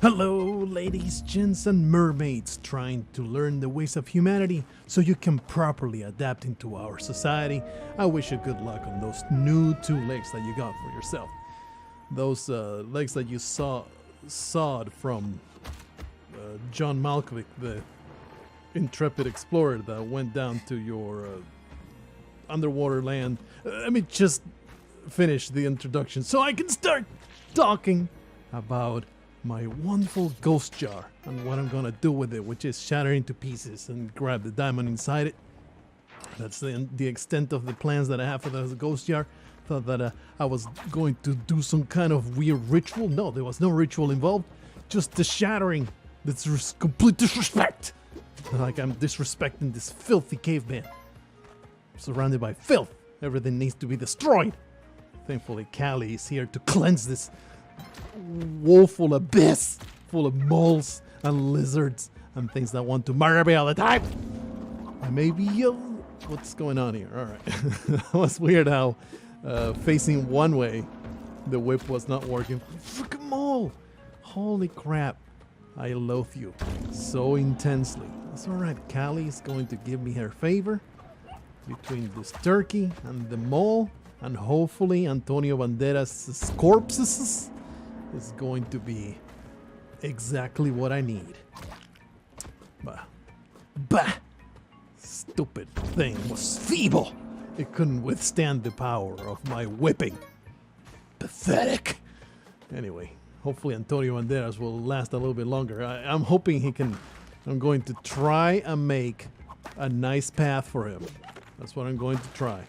Hello, ladies, gents, and mermaids trying to learn the ways of humanity so you can properly adapt into our society. I wish you good luck on those new 2 legs that you got for yourself. Those legs that you sawed from John Malkovich, the intrepid explorer that went down to your underwater land. Let me just finish the introduction so I can start talking about my wonderful ghost jar and what I'm gonna do with it, which is shatter into pieces and grab the diamond inside it. That's the extent of the plans that I have for the ghost jar. Thought that I was going to do some kind of weird ritual. No, there was no ritual involved. Just the shattering. That's complete disrespect. Like I'm disrespecting this filthy caveman. Surrounded by filth. Everything needs to be destroyed. Thankfully, Callie is here to cleanse this woeful abyss full of moles and lizards and things that want to murder me all the time. I may be what's going on here? All right. That was weird how facing one way the whip was not working. Freaking mole! Holy crap. I loathe you so intensely. It's alright. Callie is going to give me her favor between this turkey and the mole, and hopefully Antonio Banderas' corpses is going to be exactly what I need. Bah! Stupid thing was feeble. It couldn't withstand the power of my whipping. Pathetic. Anyway, hopefully Antonio Banderas will last a little bit longer. I'm hoping he can. I'm going to try and make a nice path for him. That's what I'm going to try.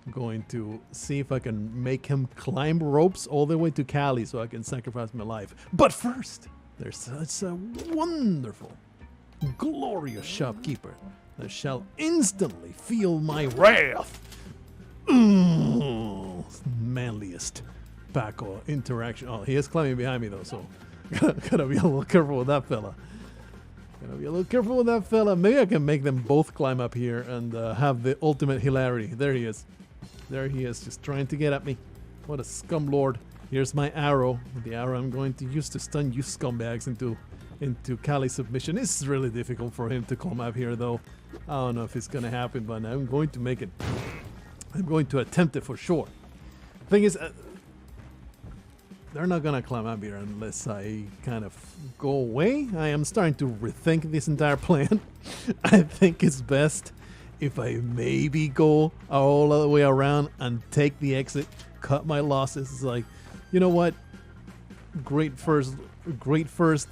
I'm going to see if I can make him climb ropes all the way to Cali so I can sacrifice my life. But first, there's such a wonderful, glorious shopkeeper that shall instantly feel my wrath. Manliest Paco interaction. Oh, he is climbing behind me though, so gotta be a little careful with that fella. Maybe I can make them both climb up here and have the ultimate hilarity. There he is, just trying to get at me. What a scumlord. Here's my arrow, the arrow I'm going to use to stun you scumbags into Cali's submission. It's really difficult for him to come up here though. I don't know if it's gonna happen, but I'm going to make it. I'm going to attempt it for sure. Thing is, they're not gonna climb up here unless I kind of go away. I am starting to rethink this entire plan. I think it's best if I maybe go all the way around and take the exit, cut my losses. It's like, you know what? Great first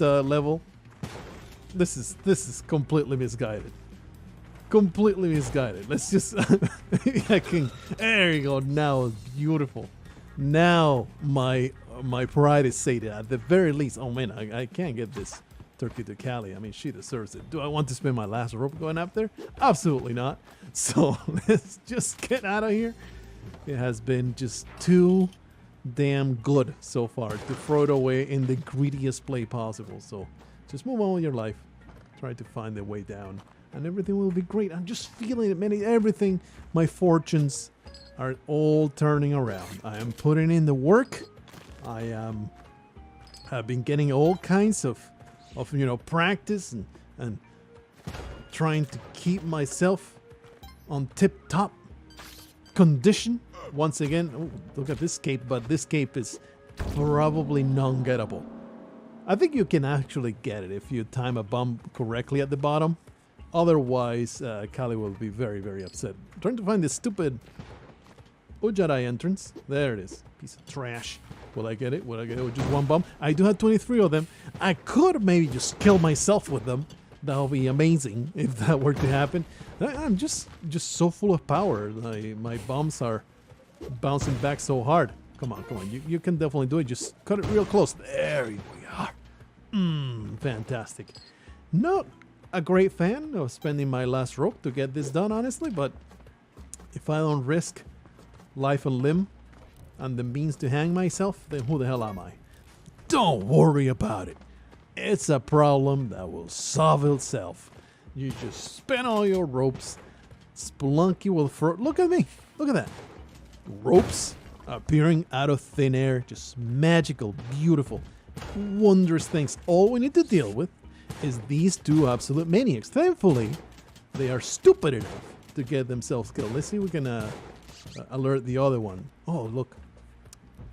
level. This is completely misguided. Let's just there you go. Now it's beautiful. Now my pride is sated at the very least. Oh man, I can't get this turkey to Cali. I mean, she deserves it. Do I want to spend my last rope going up there? Absolutely not. So let's just get out of here. It has been just too damn good so far to throw it away in the greediest play possible. So just move on with your life. Try to find the way down, and everything will be great. I'm just feeling it, everything. My fortunes are all turning around. I am putting in the work. Have been getting all kinds of practice and trying to keep myself on tip-top condition. Once again, look at this cape, but this cape is probably non-gettable. I think you can actually get it if you time a bomb correctly at the bottom. Otherwise, Kali will be very, very upset. I'm trying to find this stupid Ujjarai entrance. There it is. Piece of trash. Will I get it? Will I get it with just one bomb? I do have 23 of them. I could maybe just kill myself with them. That would be amazing if that were to happen. I'm just so full of power. My bombs are bouncing back so hard. Come on. You can definitely do it. Just cut it real close. There we are. Fantastic. Not a great fan of spending my last rope to get this done, honestly, but if I don't risk life and limb and the means to hang myself, then who the hell am I? Don't worry about it. It's a problem that will solve itself. You just spin all your ropes. Spelunky will throw. Look at me. Look at that. Ropes appearing out of thin air. Just magical, beautiful. wondrous things. All we need to deal with is these two absolute maniacs. Thankfully, they are stupid enough to get themselves killed. Let's see if we can alert the other one. Oh, look.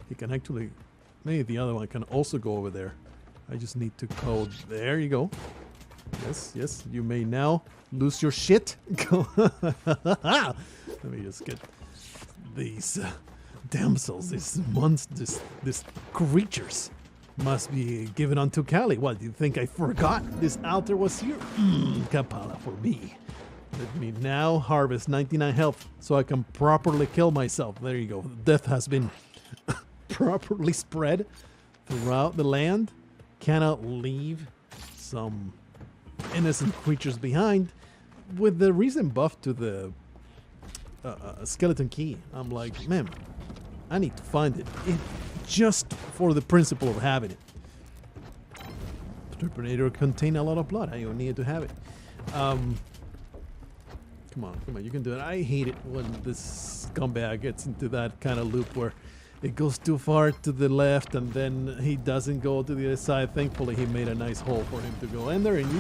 He can actually... Maybe the other one can also go over there. I just need to code. There you go. Yes, yes. You may now lose your shit. Let me just get these damsels, these monsters, these creatures. Must be given unto Kali. What, do you think I forgot this altar was here? Kapala for me. Let me now harvest 99 health so I can properly kill myself. There you go. Death has been properly spread throughout the land. Cannot leave some innocent creatures behind. With the recent buff to the skeleton key, I'm like, man, I need to find it. Just for the principle of having it. Terminator contain a lot of blood. I don't need to have it. Come on, you can do it. I hate it when this scumbag gets into that kind of loop where it goes too far to the left and then he doesn't go to the other side. Thankfully, he made a nice hole for him to go in there, and you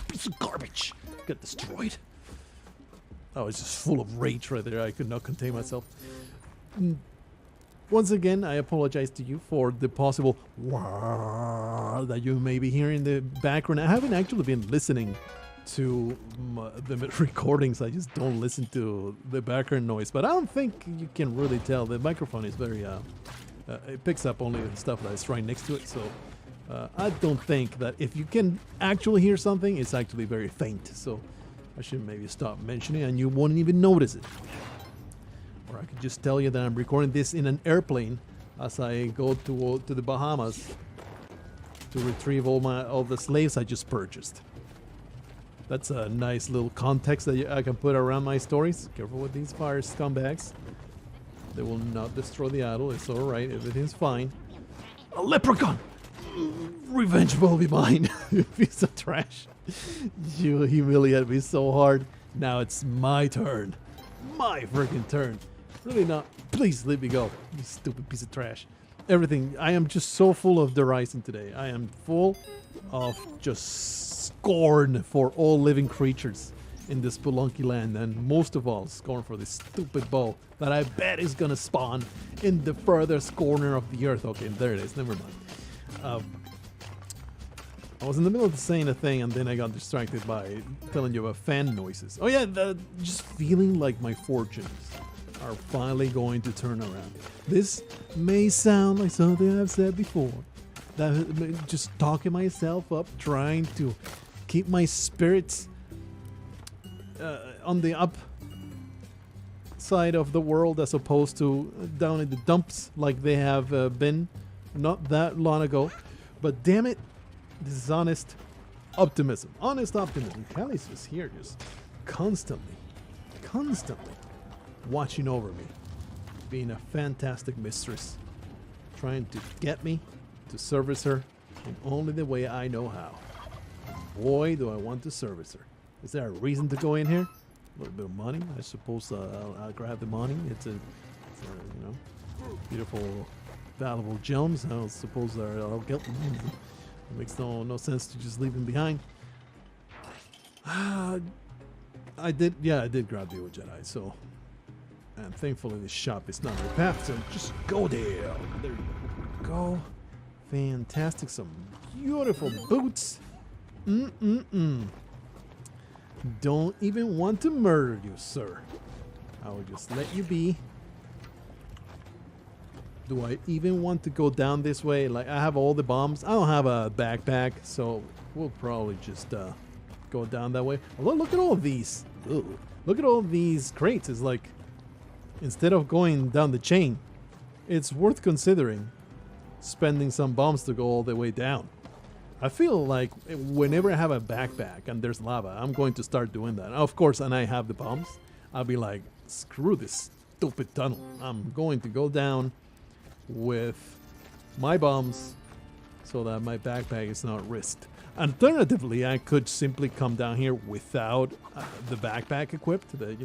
piece of garbage got destroyed. I was just full of rage right there. I could not contain myself. Once again, I apologize to you for the possible that you may be hearing in the background. I haven't actually been listening to the recordings. I just don't listen to the background noise. But I don't think you can really tell. The microphone is very... it picks up only the stuff that is right next to it. So I don't think that if you can actually hear something, it's actually very faint. So I should maybe stop mentioning and you won't even notice it. Or I could just tell you that I'm recording this in an airplane as I go to the Bahamas to retrieve all the slaves I just purchased. That's a nice little context that I can put around my stories. Careful with these fire scumbags. They will not destroy the idol. It's alright. Everything's fine. A leprechaun! Revenge will be mine. You piece of trash. You humiliate me so hard. Now it's my turn. My freaking turn. Really not. Please let me go. You stupid piece of trash. Everything. I am just so full of derison today. I am full of just scorn for all living creatures in this Spelunky land. And most of all, scorn for this stupid bow that I bet is going to spawn in the furthest corner of the earth. Okay, there it is. Never mind. I was in the middle of saying a thing and then I got distracted by telling you about fan noises. Oh yeah, just feeling like my fortunes are finally going to turn around. This may sound like something I've said before. That just talking myself up, trying to keep my spirits on the up side of the world as opposed to down in the dumps like they have been not that long ago. But damn it, this is honest optimism. Honest optimism. Kali's just here, just constantly watching over me, being a fantastic mistress, trying to get me to service her in only the way I know how. Boy, do I want to service her. Is there a reason to go in here? A little bit of money, I suppose. I'll grab the money. It's you know, beautiful, valuable gems. I suppose I'll get them. It makes no sense to just leave them behind. I did grab the old Jedi, so... And thankfully the shop is not on the path, so just go there. There you go. Fantastic. Some beautiful boots. Don't even want to murder you, sir. I will just let you be. Do I even want to go down this way? Like, I have all the bombs. I don't have a backpack, so we'll probably just go down that way. Although, look at all these. Ooh, look at all these crates. It's like, instead of going down the chain, it's worth considering spending some bombs to go all the way down. I feel like whenever I have a backpack and there's lava, I'm going to start doing that. Of course, and I have the bombs, I'll be like, screw this stupid tunnel. I'm going to go down with my bombs so that my backpack is not risked. Alternatively, I could simply come down here without the backpack equipped, the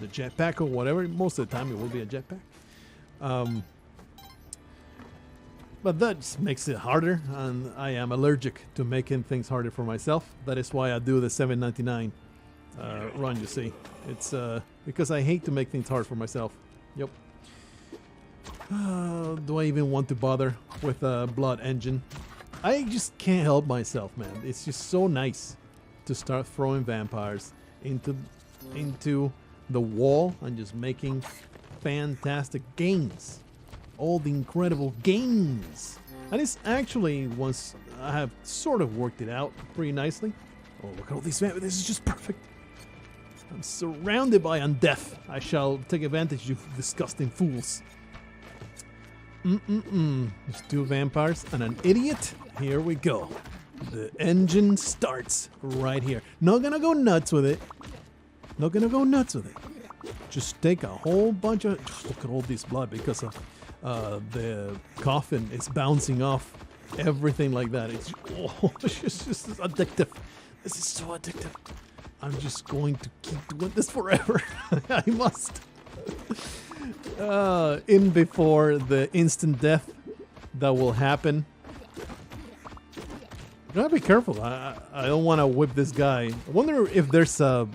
jetpack or whatever. Most of the time it will be a jetpack. But that just makes it harder, and I am allergic to making things harder for myself. That is why I do the $7.99 run, you see. It's because I hate to make things hard for myself. Yep. Do I even want to bother with a blood engine? I just can't help myself, man. It's just so nice to start throwing vampires into the wall and just making fantastic gains. All the incredible gains. And it's actually, once I have sort of worked it out pretty nicely. Oh, look at all these vampires. This is just perfect. I'm surrounded by undeath. I shall take advantage, you disgusting fools. There's 2 vampires and an idiot. Here we go. The engine starts right here. Not gonna go nuts with it. Not gonna go nuts with it. Just take a whole bunch of... Just look at all this blood because of the coffin is bouncing off. Everything like that. It's just addictive. This is so addictive. I'm just going to keep doing this forever. I must. In before the instant death that will happen. Gotta be careful. I don't want to whip this guy. I wonder if there's a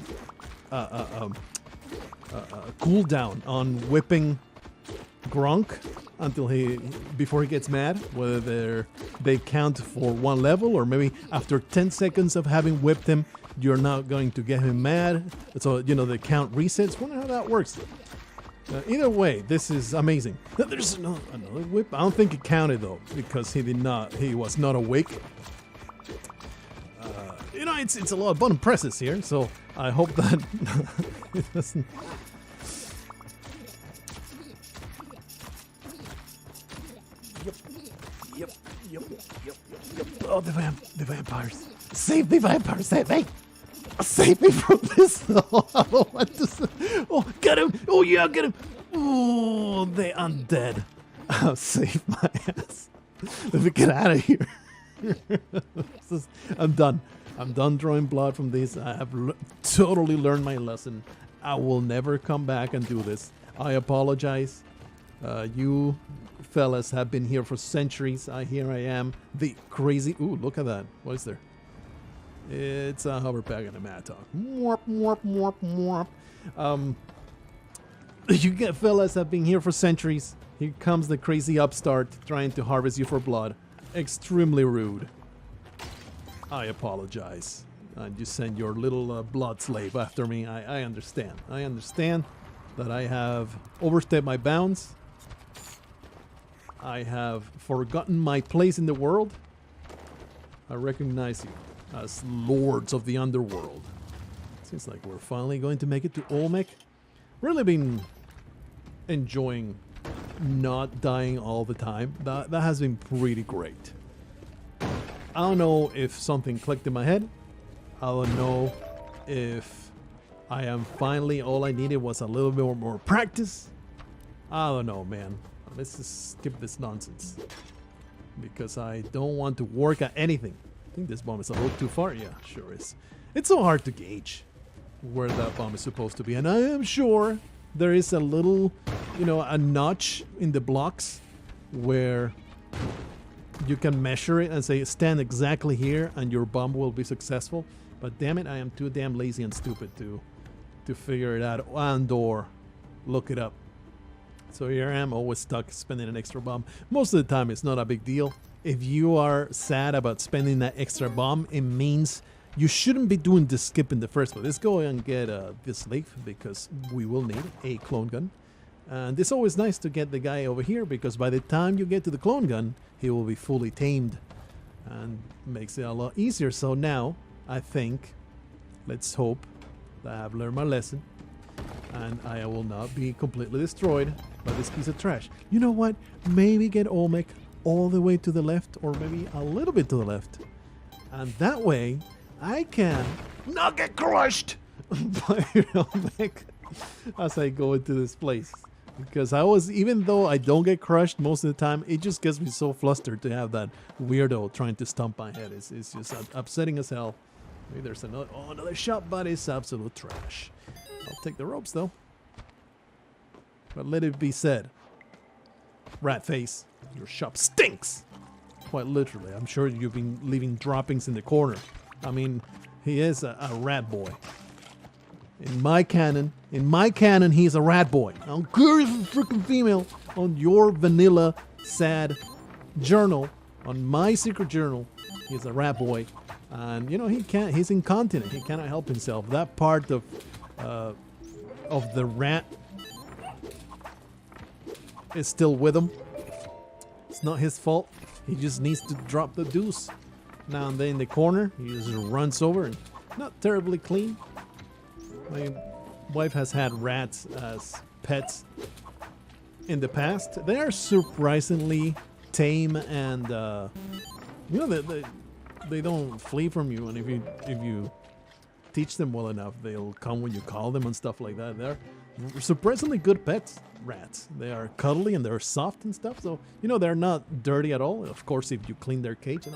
cooldown on whipping Gronk until before he gets mad. Whether they count for 1 level, or maybe after 10 seconds of having whipped him, you're not going to get him mad. So you know the count resets. Wonder how that works. Either way, this is amazing. There's another whip. I don't think it counted though because he was not awake. You know, it's a lot of button presses here, so I hope that it doesn't. Yep. Oh, the vampires! Save the vampires! Save me! Save me from this! Oh, I don't want to. Oh, get him! Oh yeah, get him! Oh, the undead! I'll save my ass. Let me get out of here. I'm done. I'm done drawing blood from this. I have totally learned my lesson. I will never come back and do this. I apologize. You fellas have been here for centuries. Here I am. The crazy... Ooh, look at that. What is there? It's a hoverpack and a mattock. Morp, morp, morp, morp. You fellas have been here for centuries. Here comes the crazy upstart trying to harvest you for blood. Extremely rude. I apologize. And you send your little blood slave after me. I understand. I understand that I have overstepped my bounds. I have forgotten my place in the world. I recognize you as lords of the underworld. Seems like we're finally going to make it to Olmec. Really been enjoying not dying all the time. That has been pretty great. I don't know if something clicked in my head. I don't know if I am finally, all I needed was a little bit more practice. I don't know, man. Let's just skip this nonsense. Because I don't want to work at anything. I think this bomb is a little too far. Yeah, sure is. It's so hard to gauge where that bomb is supposed to be. And I am sure there is a little, a notch in the blocks where you can measure it and say stand exactly here and your bomb will be successful. But damn it, I am too damn lazy and stupid to figure it out and or look it up. So here I am, always stuck spending an extra bomb. Most of the time it's not a big deal. If you are sad about spending that extra bomb, it means you shouldn't be doing this skip in the first place. Let's go and get this leaf because we will need a clone gun. And it's always nice to get the guy over here because by the time you get to the clone gun, he will be fully tamed and makes it a lot easier. So now, I think, let's hope that I have learned my lesson and I will not be completely destroyed by this piece of trash. You know what? Maybe get Olmec all the way to the left or maybe a little bit to the left. And that way, I can not get crushed by Olmec as I go into this place. Because even though I don't get crushed most of the time, it just gets me so flustered to have that weirdo trying to stomp my head. It's just upsetting as hell. Maybe there's another shot, but it's absolute trash. I'll take the ropes though. But let it be said, rat face, Your shop stinks! Quite literally. I'm sure you've been leaving droppings in the corner. I mean, he is a rat boy. In my canon, he's a rat boy. I don't care if he's a freaking female. On your vanilla, sad journal, on my secret journal, he's a rat boy. And, you know, he's incontinent. He cannot help himself. That part of the rat is still with him. It's not his fault. He just needs to drop the deuce. Now and then in the corner, he just runs over and not terribly clean. My wife has had rats as pets in the past. They are surprisingly tame and, you know, they don't flee from you. And if you teach them well enough, they'll come when you call them and stuff like that. They're surprisingly good pets, rats. They are cuddly and they're soft and stuff. So, you know, they're not dirty at all. Of course, if you clean their cage and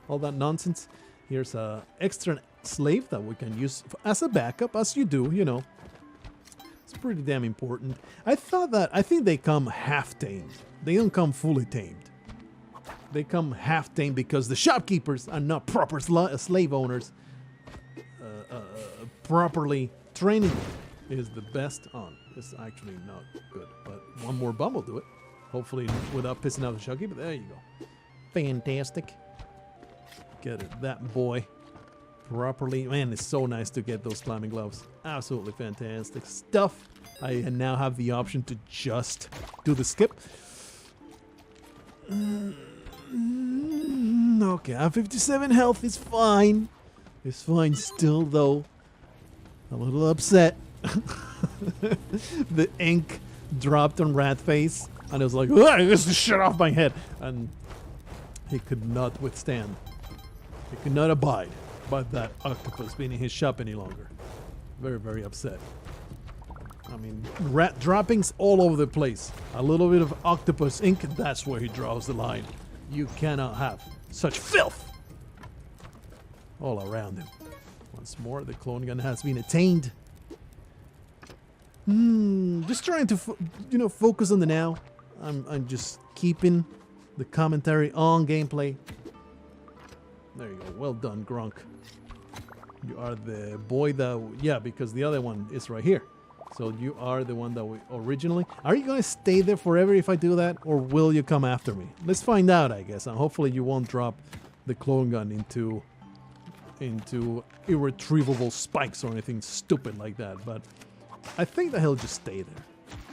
all that nonsense. Here's a extra slave that we can use as a backup, as you do, you know. It's pretty damn important. I think they come half tamed. They don't come fully tamed. They come half tamed because the shopkeepers are not proper slave owners. Properly training them is the best on. It's actually not good, but one more bum will do it. Hopefully without pissing off the shopkeeper. There you go. Fantastic. Get it, that boy properly. Man, it's so nice to get those climbing gloves. Absolutely fantastic stuff. I now have the option to just do the skip. Okay, I have 57 health. It's fine. It's fine still, though. A little upset. The ink dropped on Rat Face, and it was like, this is shit off my head. And he could not withstand. He could not abide by that octopus being in his shop any longer. Very, very upset. I mean, rat droppings all over the place. A little bit of octopus ink, that's where he draws the line. You cannot have such filth all around him. Once more, the clone gun has been attained. Just trying to, focus on the now. I'm just keeping the commentary on gameplay. There you go. Well done, Grunk. You are the boy that... Yeah, because the other one is right here. So you are the one that we originally... Are you going to stay there forever if I do that? Or will you come after me? Let's find out, I guess. And hopefully you won't drop the clone gun into irretrievable spikes or anything stupid like that. But I think that he'll just stay there.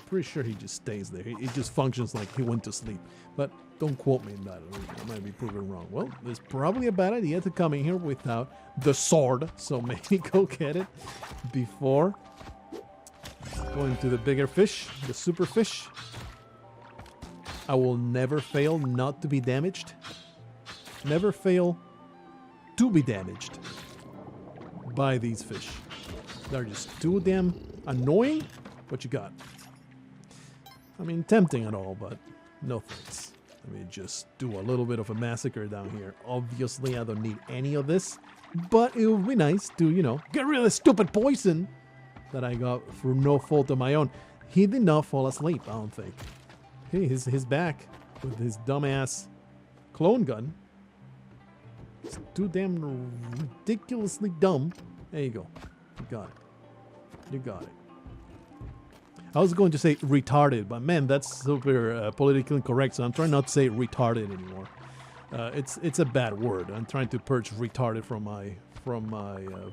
Pretty sure he just stays there. He just functions like he went to sleep. But don't quote me in that. I might be proven wrong. Well, it's probably a bad idea to come in here without the sword. So maybe go get it before going to the bigger fish, the super fish. I will never fail not to be damaged. Never fail to be damaged by these fish. They're just too damn annoying. What you got? I mean, tempting and all, but no thanks. Let me just do a little bit of a massacre down here. Obviously, I don't need any of this, but it would be nice to, get rid of the stupid poison that I got through no fault of my own. He did not fall asleep, I don't think. Hey, he's back with his dumbass clone gun. It's too damn ridiculously dumb. There you go. You got it. You got it. I was going to say retarded, but man, that's super politically incorrect, so I'm trying not to say retarded anymore. It's a bad word. I'm trying to purge retarded from my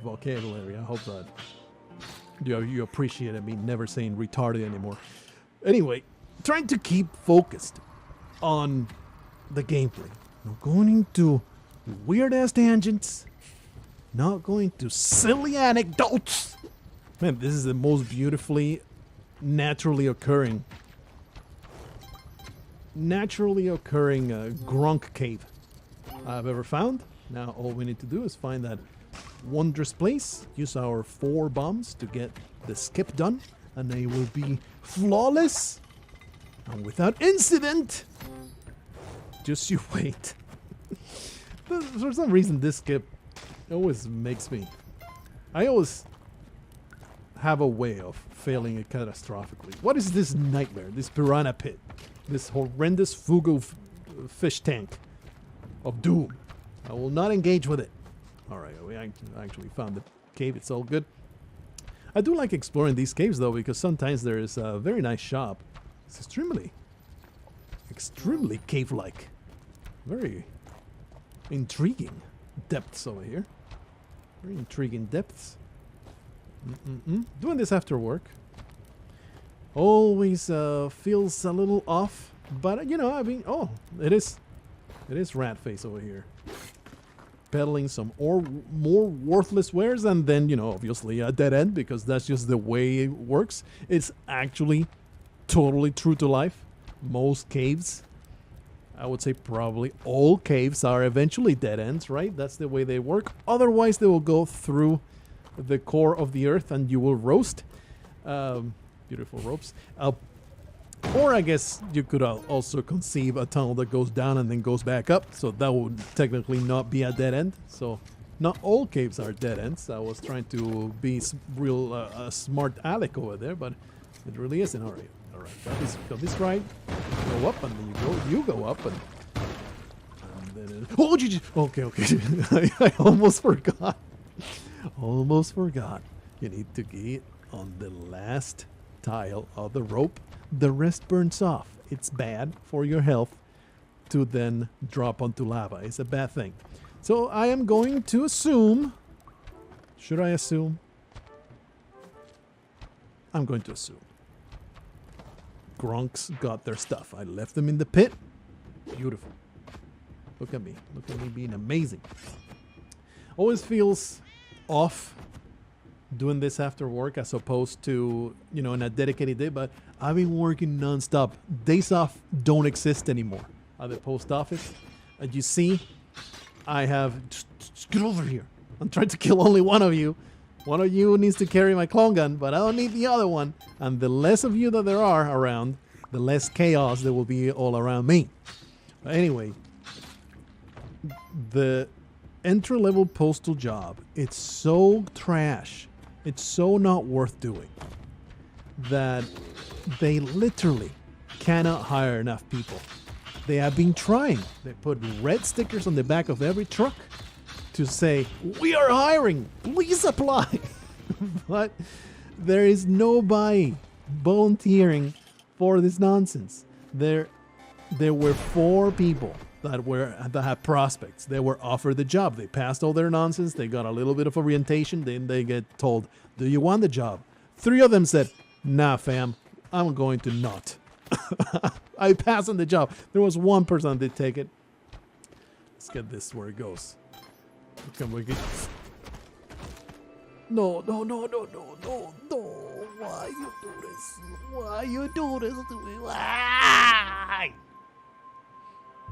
vocabulary. I hope that you appreciated me never saying retarded anymore. Anyway, trying to keep focused on the gameplay. Not going into weird-ass tangents. Not going to silly anecdotes. Man, this is the most beautifully naturally occurring Grunk cave I've ever found. Now all we need to do is find that wondrous place, use our 4 bombs to get the skip done, and they will be flawless and without incident. Just you wait. For some reason this skip always makes me... I always have a way of failing it catastrophically. What is this nightmare? This piranha pit? This horrendous Fugu fish tank of doom. I will not engage with it. Alright, we actually found the cave. It's all good. I do like exploring these caves though, because sometimes there is a very nice shop. It's extremely cave-like. Very intriguing depths over here. Very intriguing depths. Doing this after work always feels a little off, but you know, I mean, oh, it is rat face over here, peddling some more worthless wares, and then, you know, obviously a dead end, because that's just the way it works. It's actually totally true to life. Most caves, I would say probably all caves, are eventually dead ends, right? That's the way they work. Otherwise they will go through the core of the earth and you will roast. Beautiful ropes. Or I guess you could also conceive a tunnel that goes down and then goes back up, so that would technically not be a dead end. So not all caves are dead ends. I was trying to be real smart Alec over there, but it really isn't. All right, got this right. Go up and then you go up and then oh, okay. I almost forgot. Almost forgot. You need to get on the last tile of the rope. The rest burns off. It's bad for your health to then drop onto lava. It's a bad thing. So I am going to assume. Should I assume? I'm going to assume. Gronks got their stuff. I left them in the pit. Beautiful. Look at me. Look at me being amazing. Always feels off doing this after work as opposed to, you know, in a dedicated day, but I've been working non-stop. Days off don't exist anymore at the post office. As you see, I have just get over here. I'm trying to kill only one of you. One of you needs to carry my clone gun, but I don't need the other one. And the less of you that there are around, the less chaos there will be all around me. But anyway, the entry-level postal job, it's so trash, it's so not worth doing, that they literally cannot hire enough people. They have been trying. They put red stickers on the back of every truck to say, we are hiring, please apply. But there is nobody volunteering for this nonsense. There were 4 people that had prospects. They were offered the job. They passed all their nonsense. They got a little bit of orientation. Then they get told, do you want the job? 3 of them said, nah, fam, I'm going to not. I passed on the job. There was 1 person that did take it. Let's get this where it goes. Can we get... No. Why you do this? Why you do this to me? Why?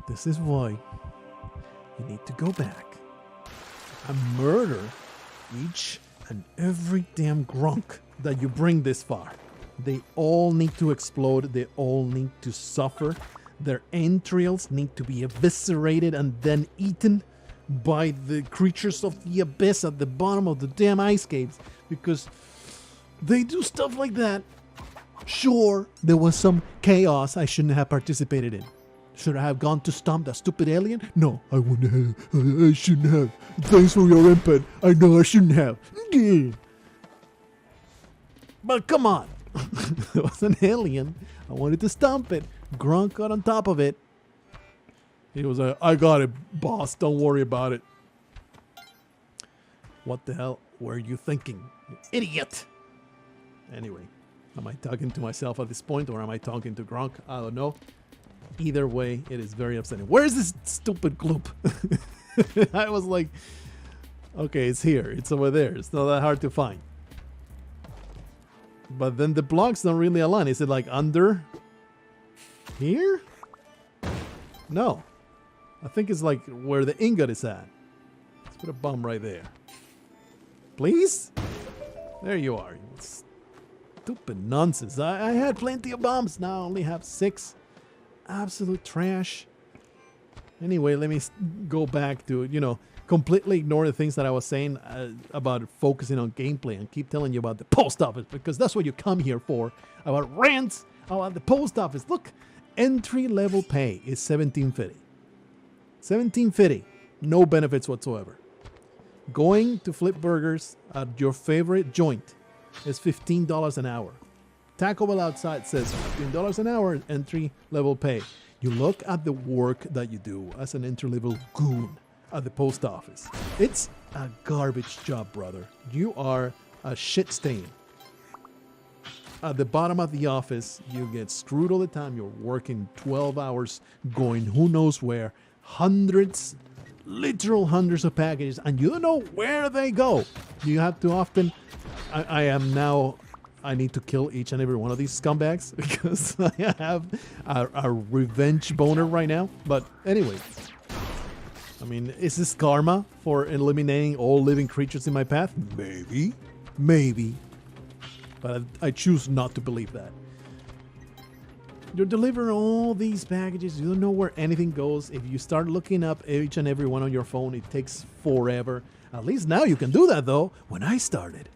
This is why you need to go back and murder each and every damn grunk that you bring this far. They all need to explode. They all need to suffer. Their entrails need to be eviscerated and then eaten by the creatures of the abyss at the bottom of the damn ice caves, because they do stuff like that. Sure, there was some chaos I shouldn't have participated in. Should I have gone to stomp that stupid alien? No, I wouldn't have. I shouldn't have. Thanks for your input. I know I shouldn't have. But come on. It was an alien. I wanted to stomp it. Gronk got on top of it. He was like, I got it, boss. Don't worry about it. What the hell were you thinking, you idiot? Anyway, am I talking to myself at this point, or am I talking to Gronk? I don't know. Either way, it is very upsetting. Where is this stupid gloop? I was like, okay, it's here. It's over there. It's not that hard to find. But then the blocks don't really align. Is it like under here? No. I think it's like where the ingot is at. Let's put a bomb right there. Please? There you are. Stupid nonsense. I had plenty of bombs. Now I only have 6. Absolute trash. Anyway, let me go back to, you know, completely ignore the things that I was saying about focusing on gameplay and keep telling you about the post office, because that's what you come here for. About rants about the post office. Look, entry level pay is $17.50. $17.50. No benefits whatsoever. Going to flip burgers at your favorite joint is $15 an hour. Taco Bell outside says $15 an hour entry level pay. You look at the work that you do as an entry level goon at the post office. It's a garbage job, brother. You are a shit stain. At the bottom of the office, you get screwed all the time. You're working 12 hours, going who knows where, literal hundreds of packages, and you don't know where they go. You have to often, I need to kill each and every one of these scumbags because I have a revenge boner right now. But anyway, I mean, is this karma for eliminating all living creatures in my path? Maybe. But I choose not to believe that. You're delivering all these packages. You don't know where anything goes. If you start looking up each and every one on your phone, it takes forever. At least now you can do that, though. When I started,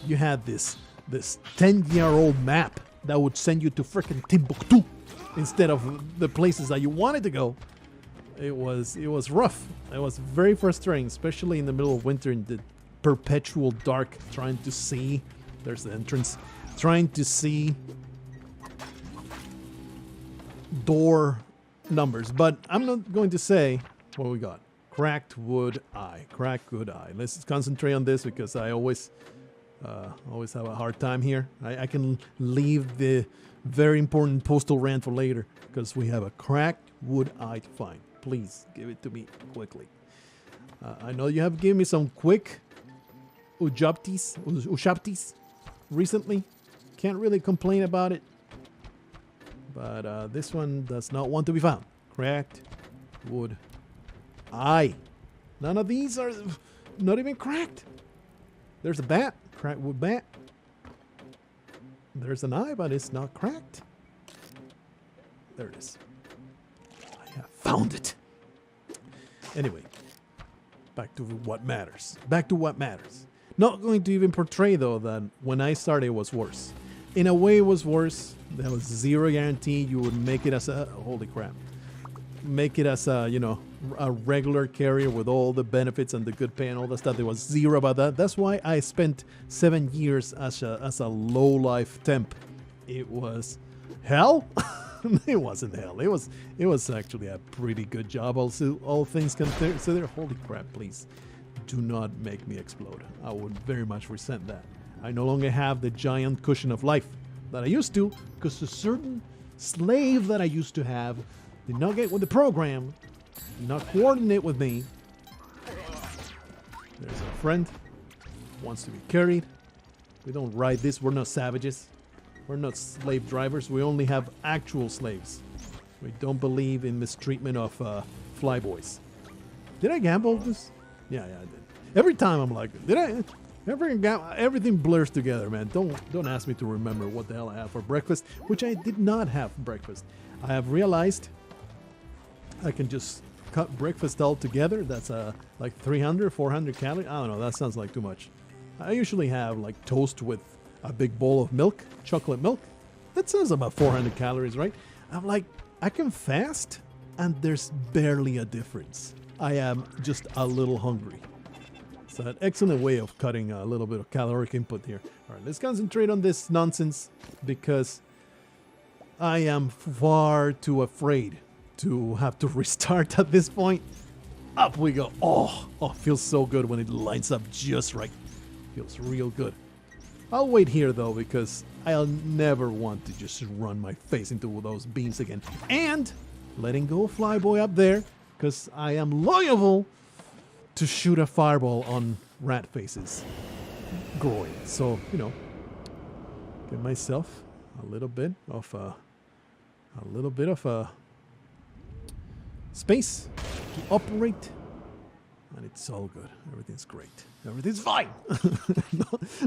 you had this 10-year-old map that would send you to freaking Timbuktu instead of the places that you wanted to go. It was rough. It was very frustrating, especially in the middle of winter in the perpetual dark, trying to see. There's the entrance. Trying to see door numbers. But I'm not going to say what we got. Cracked wood eye. Cracked wood eye. Let's concentrate on this because I always have a hard time here. I can leave the very important postal rant for later because we have a cracked wood eye to find. Please give it to me quickly. I know you have given me some quick Ushaptis recently. Can't really complain about it. But this one does not want to be found. Cracked wood eye. None of these are not even cracked. There's a bat. Cracked wood bat. There's an eye, but it's not cracked. There it is. I have found it. Anyway, back to what matters. Not going to even portray, though, that when I started it was worse. In a way, it was worse. There was zero guarantee you would make it as a... Holy crap. Make it as a, a regular carrier with all the benefits and the good pay and all that stuff. There was zero about that. That's why I spent 7 years as a low-life temp. It was hell. It wasn't hell. It was actually a pretty good job. Also, all things considered. Holy crap, please. Do not make me explode. I would very much resent that. I no longer have the giant cushion of life that I used to because a certain slave that I used to have did not get with the program, did not coordinate with me. There's a friend. Wants to be carried. We don't ride this. We're not savages. We're not slave drivers. We only have actual slaves. We don't believe in mistreatment of flyboys. Did I gamble this? Yeah, I did. Every time I'm like, did I? Everything blurs together, man. Don't ask me to remember what the hell I had for breakfast, which I did not have for breakfast. I have realized I can just cut breakfast all together. That's like 300, 400 calories. I don't know. That sounds like too much. I usually have like toast with a big bowl of milk, chocolate milk. That sounds about 400 calories, right? I'm like, I can fast and there's barely a difference. I am just a little hungry. So an excellent way of cutting a little bit of caloric input here. All right, let's concentrate on this nonsense because I am far too afraid to have to restart at this point. Up we go. Oh, feels so good when it lines up just right. Feels real good. I'll wait here though because I'll never want to just run my face into those beams again. And letting go of Flyboy up there because I am liable to shoot a fireball on Rat Face's groin. So, give myself a little bit of space to operate, and it's all good. Everything's great. Everything's fine.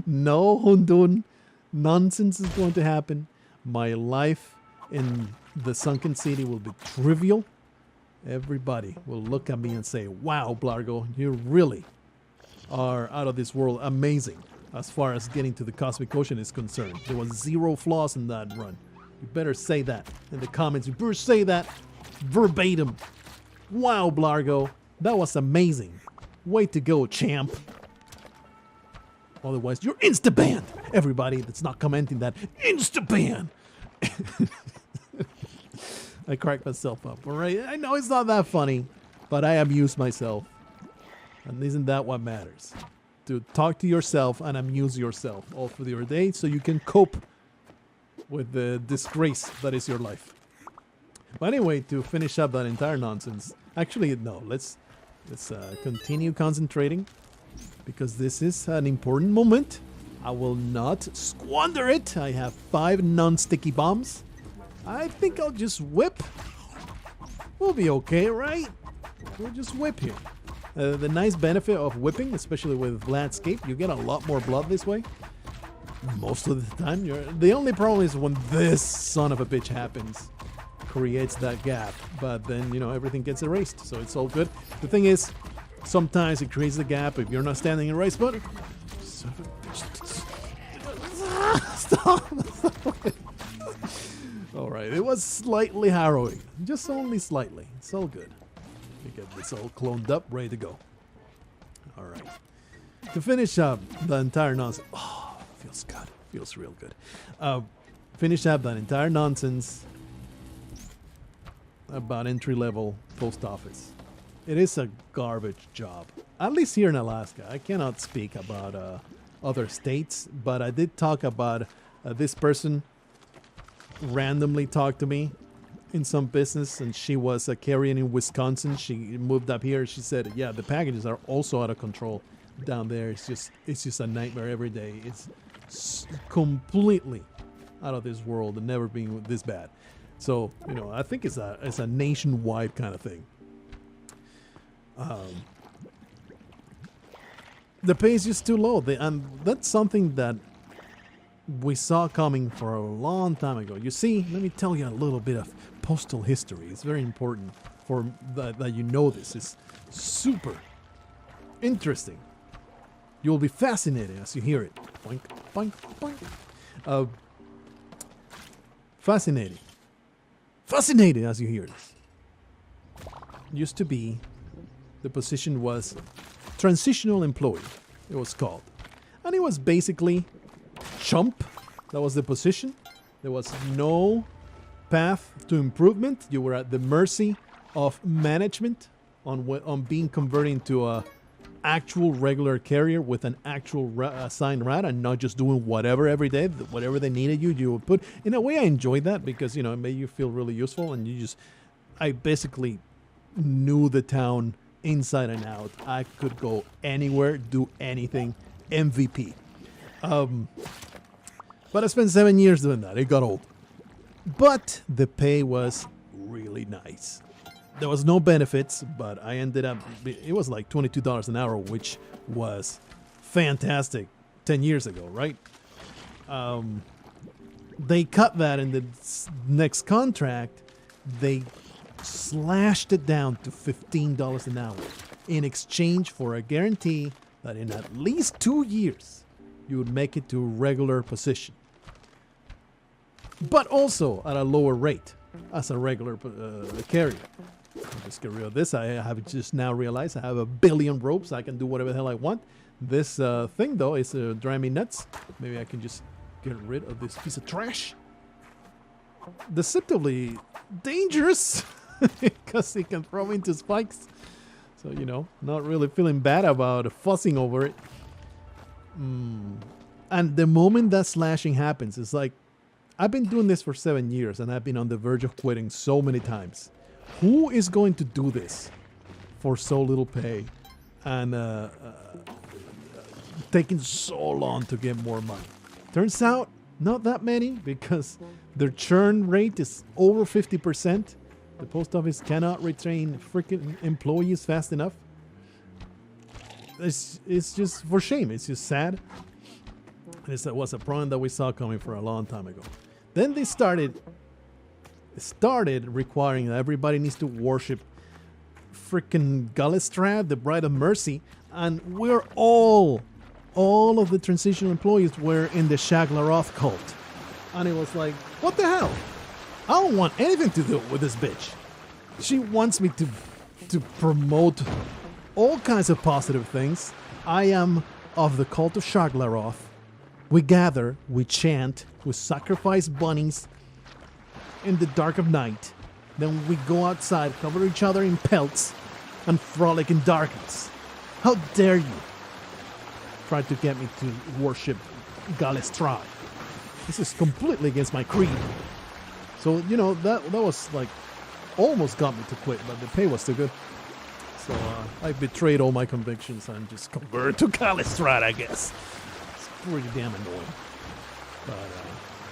No Hundun nonsense is going to happen. My life in the sunken city will be trivial. Everybody will look at me and say, wow, Blargo, you really are out of this world amazing as far as getting to the Cosmic Ocean is concerned. There was zero flaws in that run. You better say that in the comments. You better say that verbatim. Wow, Blargo. That was amazing. Way to go, champ. Otherwise, you're insta-banned. Everybody that's not commenting that, insta-ban. I cracked myself up, all right? I know it's not that funny, but I amuse myself. And isn't that what matters? To talk to yourself and amuse yourself all through your day so you can cope with the disgrace that is your life. But anyway, to finish up that entire nonsense, actually, no, let's continue concentrating because this is an important moment. I will not squander it. I have 5 non-sticky bombs. I think I'll just whip. We'll be okay, right? We'll just whip here. The nice benefit of whipping, especially with Vladscape, you get a lot more blood this way. Most of the time. The only problem is when this son of a bitch happens. Creates that gap. But then, you know, everything gets erased. So it's all good. The thing is, sometimes it creates the gap if you're not standing in the right spot. Stop. Alright, it was slightly harrowing. Just only slightly. It's all good. We get this all cloned up, ready to go. Alright. To finish up the entire nonsense. Oh, feels good. Feels real good. Finish up that entire nonsense about entry-level post office. It is a garbage job. At least here in Alaska. I cannot speak about other states, but I did talk about this person randomly talked to me in some business, and she was a carrier in Wisconsin. She moved up here. She said, yeah, the packages are also out of control down there. It's just a nightmare every day. It's completely out of this world and never been this bad. So, you know, I think it's a nationwide kind of thing. The pay is just too low. And that's something that we saw coming for a long time ago. You see, let me tell you a little bit of postal history. It's very important for that you know this. It's super interesting. You'll be fascinated as you hear it. Boink, boink, boink. Fascinating. Fascinating as you hear this. Used to be, the position was transitional employee, it was called. And it was basically chump. That was the position. There was no path to improvement. You were at the mercy of management on being converted into a actual regular carrier with an actual assigned route and not just doing whatever every day. Whatever they needed you would put. In a way, I enjoyed that because, you know, it made you feel really useful, and I basically knew the town inside and out. I could go anywhere, do anything. MVP. But I spent 7 years doing that. It got old. But the pay was really nice. There was no benefits, but I ended up, it was like $22 an hour, which was fantastic 10 years ago, right? They cut that in the next contract. They slashed it down to $15 an hour in exchange for a guarantee that in at least 2 years, you would make it to a regular position. But also at a lower rate as a regular carrier. I'll just get rid of this. I have just now realized I have a billion ropes. I can do whatever the hell I want. This thing, though, is driving me nuts. Maybe I can just get rid of this piece of trash. Deceptively dangerous because it can throw into spikes. So, you know, not really feeling bad about fussing over it. And the moment that slashing happens, it's like, I've been doing this for 7 years and I've been on the verge of quitting so many times. Who is going to do this for so little pay and taking so long to get more money? Turns out, not that many, because their churn rate is over 50%. The post office cannot retain freaking employees fast enough. It's just for shame. It's just sad. This was a problem that we saw coming for a long time ago. Then they started requiring that everybody needs to worship freaking Galistrad, the Bride of Mercy, and we're all of the transitional employees were in the Shaglaroth cult. And it was like, what the hell? I don't want anything to do with this bitch. She wants me to promote all kinds of positive things. I am of the cult of Shaglaroth. We gather, we chant, we sacrifice bunnies in the dark of night. Then we go outside, cover each other in pelts, and frolic in darkness. How dare you try to get me to worship Galestrai? This is completely against my creed. So, you know, that was like almost got me to quit, but the pay was too good. So I betrayed all my convictions and just converted to Galestrai, I guess. It's pretty damn annoying.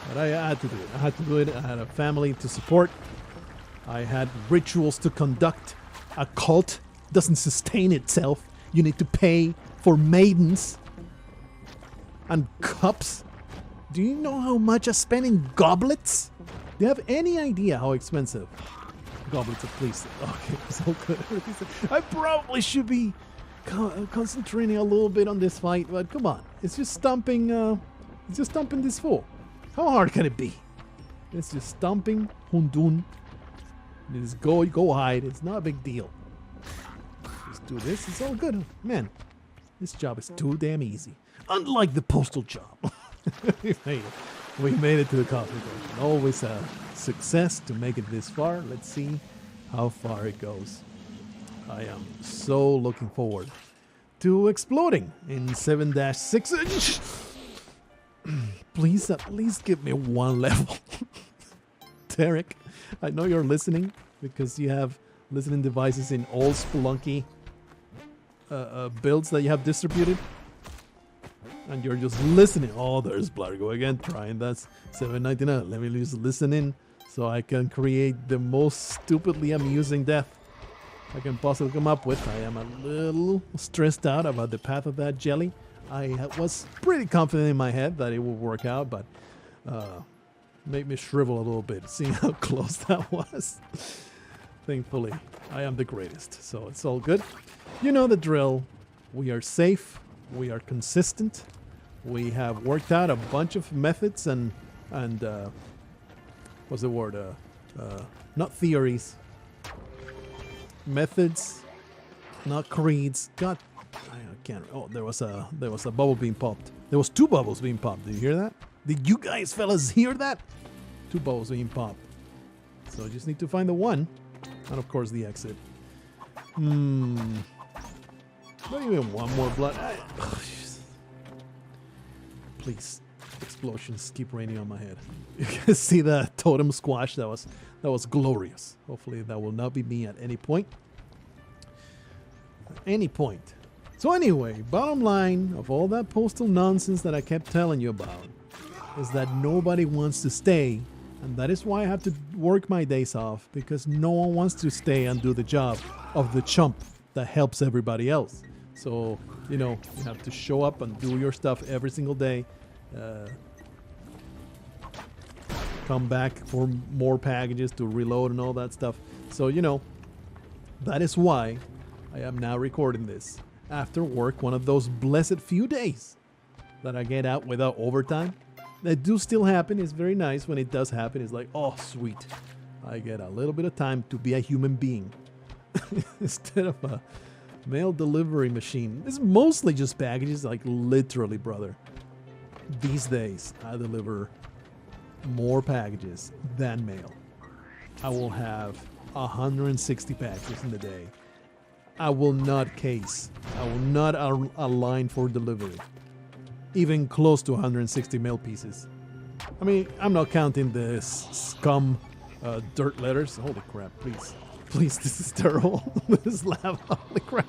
But I had to do it. I had to do it. I had a family to support. I had rituals to conduct. A cult doesn't sustain itself. You need to pay for maidens and cups. Do you know how much I spend in goblets? Do you have any idea how expensive goblets are, please? Okay, so good. I probably should be concentrating a little bit on this fight, but come on. It's just stomping this fool. How hard can it be? It's just stomping Hundun. Just go hide. It's not a big deal. Just do this. It's all good. Man, this job is too damn easy. Unlike the postal job. We made it. We made it to the coffee station. Always a success to make it this far. Let's see how far it goes. I am so looking forward to exploding in 7-6. Please at least give me one level. Derek, I know you're listening because you have listening devices in all Spelunky builds that you have distributed. And you're just listening. Oh, there's Blargo again trying. That's $7.99. Let me just listen in so I can create the most stupidly amusing death I can possibly come up with. I am a little stressed out about the path of that jelly. I was pretty confident in my head that it would work out, but made me shrivel a little bit seeing how close that was. Thankfully, I am the greatest, so it's all good. You know the drill. We are safe. We are consistent. We have worked out a bunch of methods and what's the word? Not theories. Methods, not creeds. God, I can't. Oh, there was a bubble being popped. There was 2 bubbles being popped. Did you hear that? Did you guys fellas hear that? 2 bubbles being popped. So I just need to find the one, and of course the exit. Not even one more blood. Please, explosions keep raining on my head. You can see the totem squash. That was glorious. Hopefully that will not be me at any point. At any point. So anyway, bottom line of all that postal nonsense that I kept telling you about is that nobody wants to stay, and that is why I have to work my days off, because no one wants to stay and do the job of the chump that helps everybody else. So, you know, you have to show up and do your stuff every single day. Come back for more packages to reload and all that stuff. So, you know, that is why I am now recording this after work, one of those blessed few days that I get out without overtime. That do still happen. It's very nice when it does happen. It's like, oh, sweet. I get a little bit of time to be a human being instead of a mail delivery machine. It's mostly just packages, like literally, brother. These days, I deliver more packages than mail. I will have 160 packages in the day. I will not case. I will not align for delivery. Even close to 160 mail pieces. I mean, I'm not counting the scum dirt letters. Holy crap, please. Please, this is terrible. This lava, holy crap.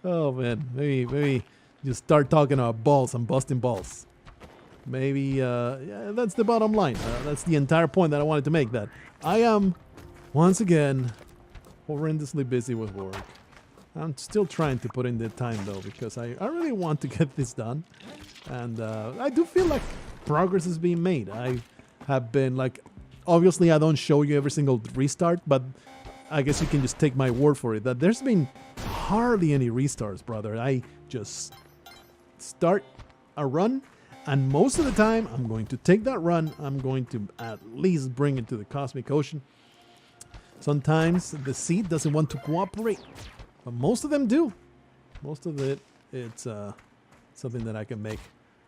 Oh man, maybe just start talking about balls and busting balls. Maybe, yeah, that's the bottom line. That's the entire point that I wanted to make, that I am, once again, horrendously busy with work. I'm still trying to put in the time though, because I really want to get this done. And I do feel like progress is being made. I have been like, obviously I don't show you every single restart, but I guess you can just take my word for it that there's been hardly any restarts, brother. I just start a run And most of the time, I'm going to take that run. I'm going to at least bring it to the cosmic ocean. Sometimes the seed doesn't want to cooperate, but most of them do. Most of it, it's something that I can make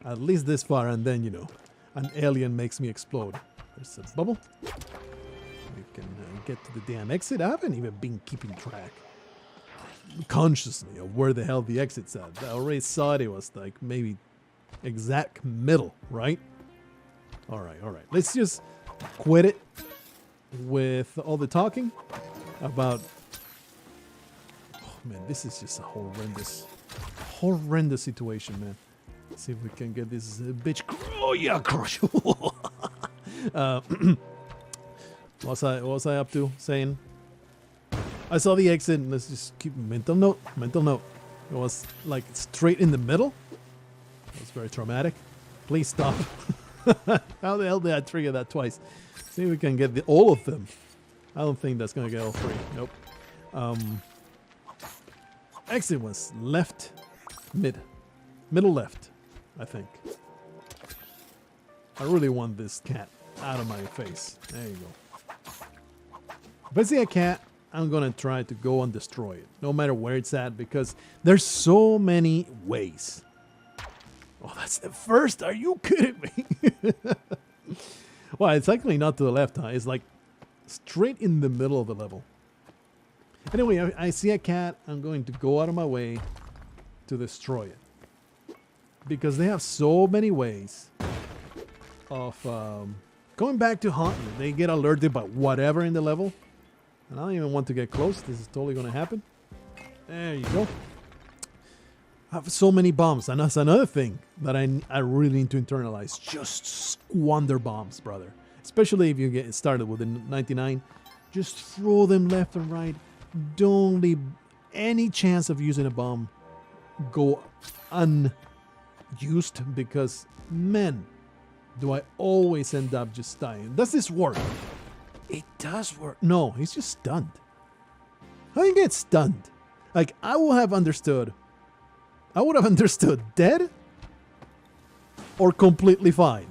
at least this far, and then, you know, an alien makes me explode. There's a bubble. We can get to the damn exit. I haven't even been keeping track consciously of where the hell the exit's at. I already saw it. It was like maybe exact middle, right? All right. Let's just quit it with all the talking about... Oh, man, this is just a horrendous situation, man. Let's see if we can get this bitch... Oh, yeah, crush. What was I up to saying? I saw the exit. Let's just keep mental note. It was like straight in the middle. It was very traumatic. Please stop. How the hell did I trigger that twice? See if we can get all of them. I don't think that's gonna get all three. Nope. Exit was left, middle left, I think. I really want this cat out of my face. There you go. If I see a cat, I'm gonna try to go and destroy it, no matter where it's at, because there's so many ways. Oh, that's the first. Are you kidding me? Well, it's actually not to the left, huh? It's like straight in the middle of the level. Anyway, I see a cat. I'm going to go out of my way to destroy it, because they have so many ways of going back to haunt you. They get alerted by whatever in the level. And I don't even want to get close. This is totally going to happen. There you go. I have so many bombs. And that's another thing that I really need to internalize. Just squander bombs, brother. Especially if you get started with the 99. Just throw them left and right. Don't leave any chance of using a bomb go unused, because, man, do I always end up just dying. Does this work? It does work. No, he's just stunned. How do you get stunned? Like, I would have understood dead or completely fine.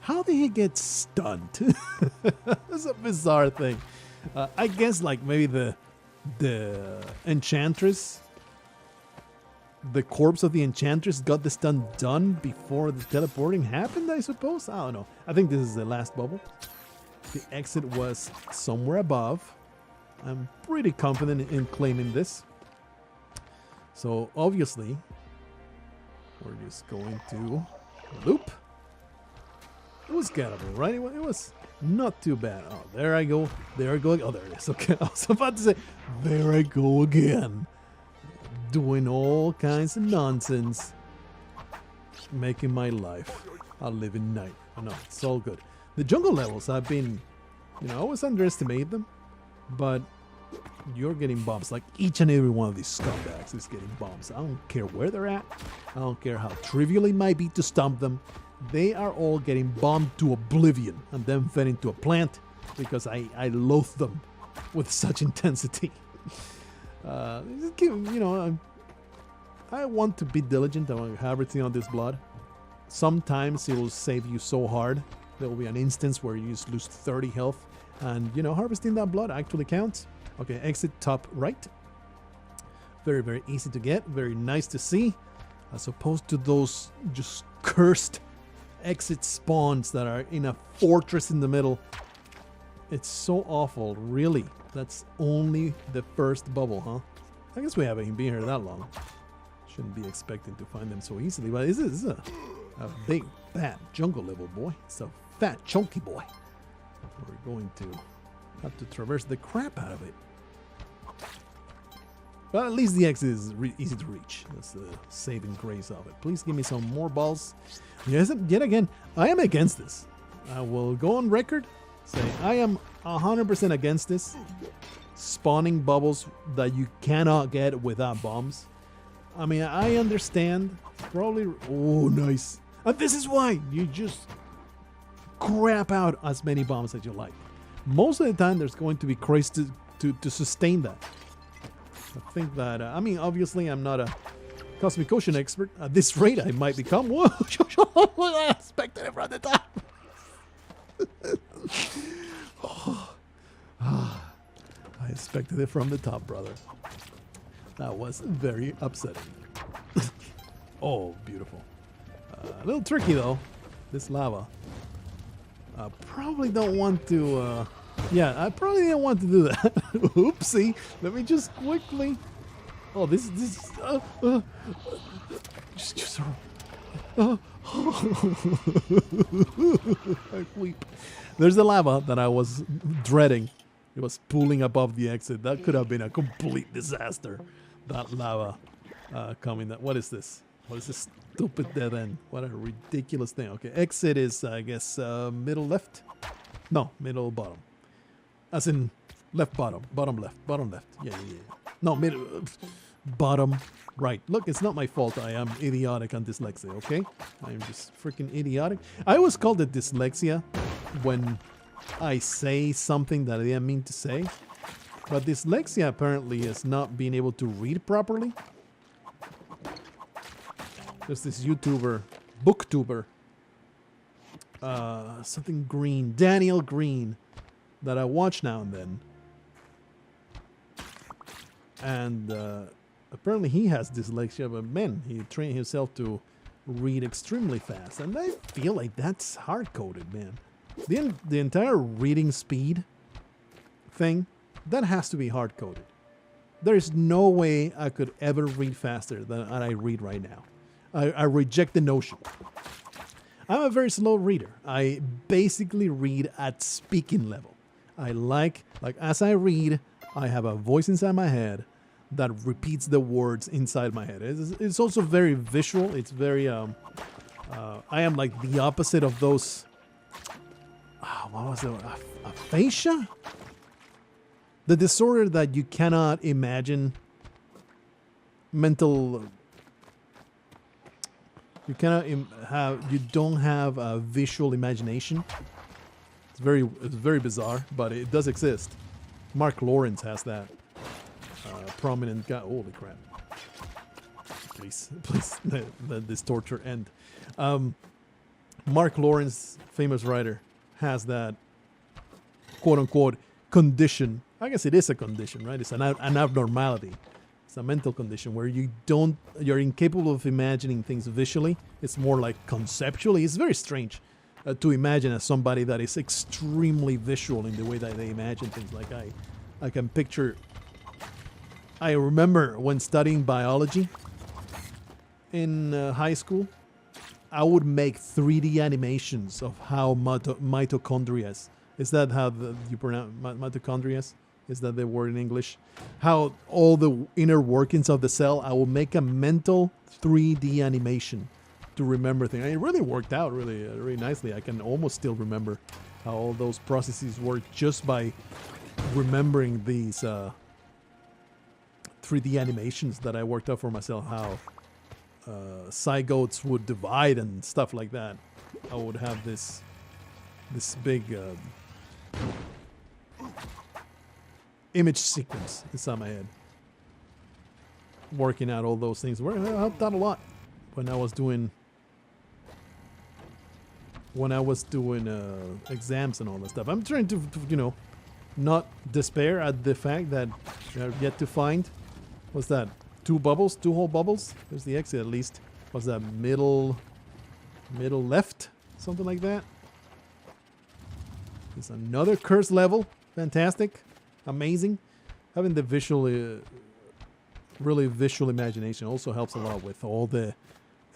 How did he get stunned? That's a bizarre thing. I guess like maybe the enchantress, the corpse of the enchantress got the stun done before the teleporting happened, I suppose. I don't know. I think this is the last bubble. The exit was somewhere above. I'm pretty confident in claiming this. So obviously, we're just going to loop. It was gettable, right? It was not too bad. Oh, there I go. There I go. Oh, there it is. Okay, I was about to say, there I go again. Doing all kinds of nonsense. Making my life a living night. Oh, no, it's all good. The jungle levels, I've been, I always underestimate them, but you're getting bombs. Like each and every one of these scumbags is getting bombs. I don't care where they're at. I don't care how trivial it might be to stomp them. They are all getting bombed to oblivion and then fed into a plant, because I loathe them with such intensity. I want to be diligent. I want to have everything on this blood. Sometimes it will save you so hard. There will be an instance where you just lose 30 health, and harvesting that blood actually counts. Okay, exit top right. Very, very easy to get. Very nice to see, as opposed to those just cursed exit spawns that are in a fortress in the middle. It's so awful, really. That's only the first bubble, huh? I guess we haven't been here that long. Shouldn't be expecting to find them so easily, but this is a big, fat jungle level, boy. It's a fat, chunky boy. We're going to have to traverse the crap out of it. But at least the exit is easy to reach. That's the saving grace of it. Please give me some more balls. Yes, yet again, I am against this. I will go on record, say I am 100% against this. Spawning bubbles that you cannot get without bombs. I mean, I understand. Probably. Oh, nice. And this is why you just crap out as many bombs as you like. Most of the time, there's going to be crazy to sustain that. I think that, obviously, I'm not a Cosmic Ocean expert. At this rate, I might become. Whoa! I expected it from the top. I expected it from the top, brother. That was very upsetting. Oh, beautiful. A little tricky though, this lava. I probably don't want to. Yeah, I probably didn't want to do that. Oopsie. Let me just quickly. Oh, this. Just. I weep. There's the lava that I was dreading. It was pooling above the exit. That could have been a complete disaster. That lava coming. What is this? What is this stupid dead end? What a ridiculous thing. Okay, exit is, I guess, middle left? No, middle bottom. As in left bottom. Bottom left. Bottom left. Yeah. No, middle. Bottom right. Look, it's not my fault. I am idiotic on dyslexia, okay? I'm just freaking idiotic. I always called it dyslexia when I say something that I didn't mean to say. But dyslexia apparently is not being able to read properly. There's this YouTuber, booktuber, something Green, Daniel Green, that I watch now and then. And apparently he has dyslexia, but man, he trained himself to read extremely fast. And I feel like that's hard-coded, man. The entire reading speed thing, that has to be hard-coded. There's no way I could ever read faster than I read right now. I reject the notion. I'm a very slow reader. I basically read at speaking level. I like as I read, I have a voice inside my head that repeats the words inside my head. It's also very visual. It's very, I am like the opposite of those, what was it? Aphasia? The disorder that you cannot imagine mental... You cannot you don't have a visual imagination. It's very bizarre, but it does exist. Mark Lawrence has that prominent guy. Holy crap! Please, let this torture end. Mark Lawrence, famous writer, has that quote unquote condition. I guess it is a condition, right? It's an abnormality. It's a mental condition where you're incapable of imagining things visually. It's more like conceptually. It's very strange to imagine as somebody that is extremely visual in the way that they imagine things. Like I can picture. I remember when studying biology in high school, I would make 3D animations of how mitochondria. Is that how you pronounce mitochondria? Is that the word in English? How all the inner workings of the cell, I will make a mental 3D animation to remember things. And it really worked out really nicely. I can almost still remember how all those processes work just by remembering these 3D animations that I worked out for myself, how zygotes would divide and stuff like that. I would have this big... image sequence inside my head, working out all those things. It helped out a lot when I was doing exams and all that stuff. I'm trying to not despair at the fact that I've yet to find. What's that? 2 whole bubbles. There's the exit at least. What's that? Middle left, something like that. There's another curse level. Fantastic. Amazing. Having the really visual imagination also helps a lot with all the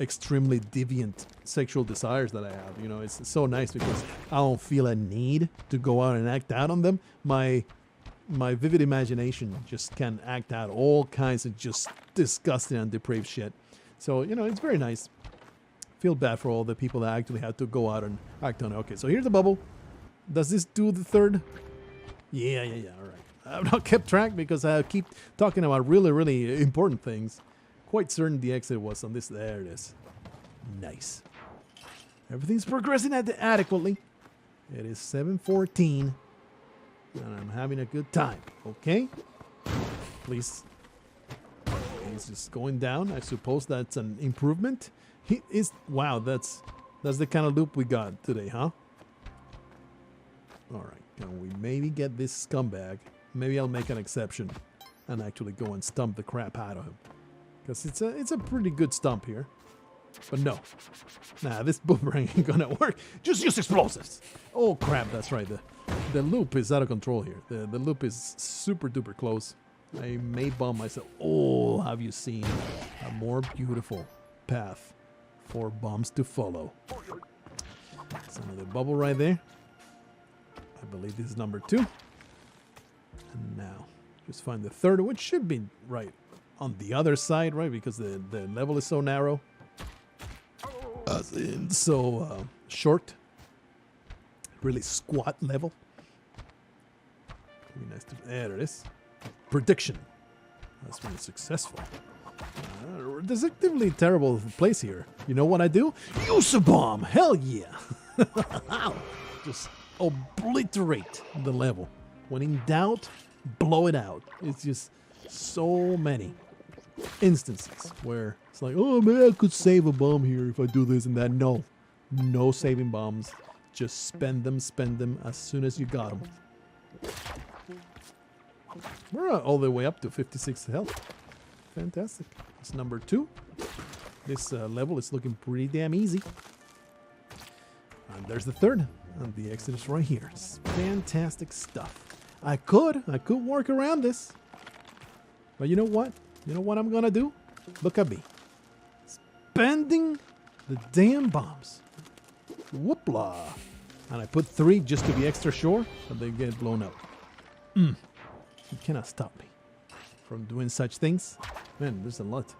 extremely deviant sexual desires that I have. It's so nice because I don't feel a need to go out and act out on them. My vivid imagination just can act out all kinds of just disgusting and depraved shit. So, it's very nice. Feel bad for all the people that actually had to go out and act on it. Okay, so here's the bubble. Does this do the third? Yeah, all right. I've not kept track because I keep talking about really important things. Quite certain the exit was on this. There it is. Nice. Everything's progressing adequately. It is 7:14, and I'm having a good time. Okay? Please he's just going down. I suppose that's an improvement. He is, wow, that's the kind of loop we got today, huh? All right, can we maybe get this scumbag? Maybe I'll make an exception and actually go and stump the crap out of him, because it's a pretty good stump here. But no, nah, this boomerang ain't gonna work. Just use explosives. Oh crap, that's right. The loop is out of control here. The loop is super duper close. I may bomb myself. Oh, have you seen a more beautiful path for bombs to follow? That's another bubble right there. I believe this is number 2. And now, just find the third, which should be right on the other side, right? Because the level is so narrow. So short. Really squat level. Be nice to, there it is. Prediction. That's really successful. Deceptively terrible place here. You know what I do? Use a bomb. Hell yeah. Just obliterate the level. When in doubt, blow it out. It's just so many instances where it's like, oh man, I could save a bomb here if I do this and that. No. No saving bombs. Just spend them as soon as you got them. We're all the way up to 56 health. Fantastic. It's number 2. This level is looking pretty damn easy. And there's the third. And the exit is right here. It's fantastic stuff. I could work around this. But you know what? You know what I'm gonna do? Look at me. Spending the damn bombs. Whoopla. And I put 3 just to be extra sure that they get blown up. You cannot stop me from doing such things. Man, there's a lot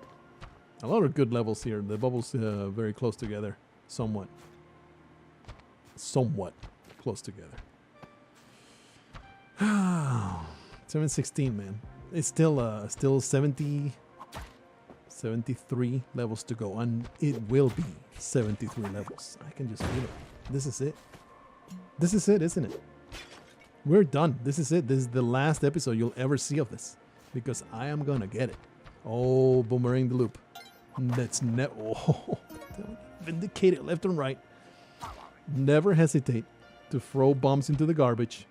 of good levels here. The bubbles very close together. Somewhat close together. 716, man. It's still 73 levels to go, and it will be 73 levels. I can just feel it. This is it. This is it, isn't it? We're done. This is it. This is the last episode you'll ever see of this, because I am gonna get it. Oh, boomerang the loop. That's vindicated left and right. Never hesitate to throw bombs into the garbage.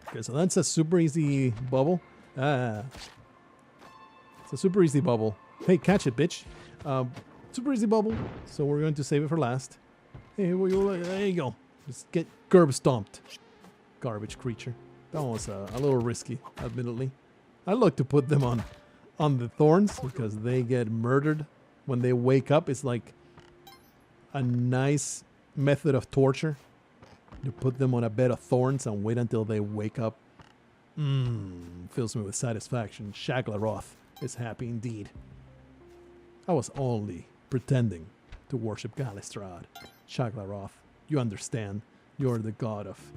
Okay, so that's a super easy bubble. It's a super easy bubble. Hey, catch it, bitch. Super easy bubble. So we're going to save it for last. Hey, there you go. Just get curb stomped. Garbage creature. That one was a little risky, admittedly. I like to put them on the thorns because they get murdered when they wake up. It's like a nice method of torture. You put them on a bed of thorns and wait until they wake up. Fills me with satisfaction. Shaglaroth is happy indeed. I was only pretending to worship Galistrad. Shaglaroth, you understand. You're the god of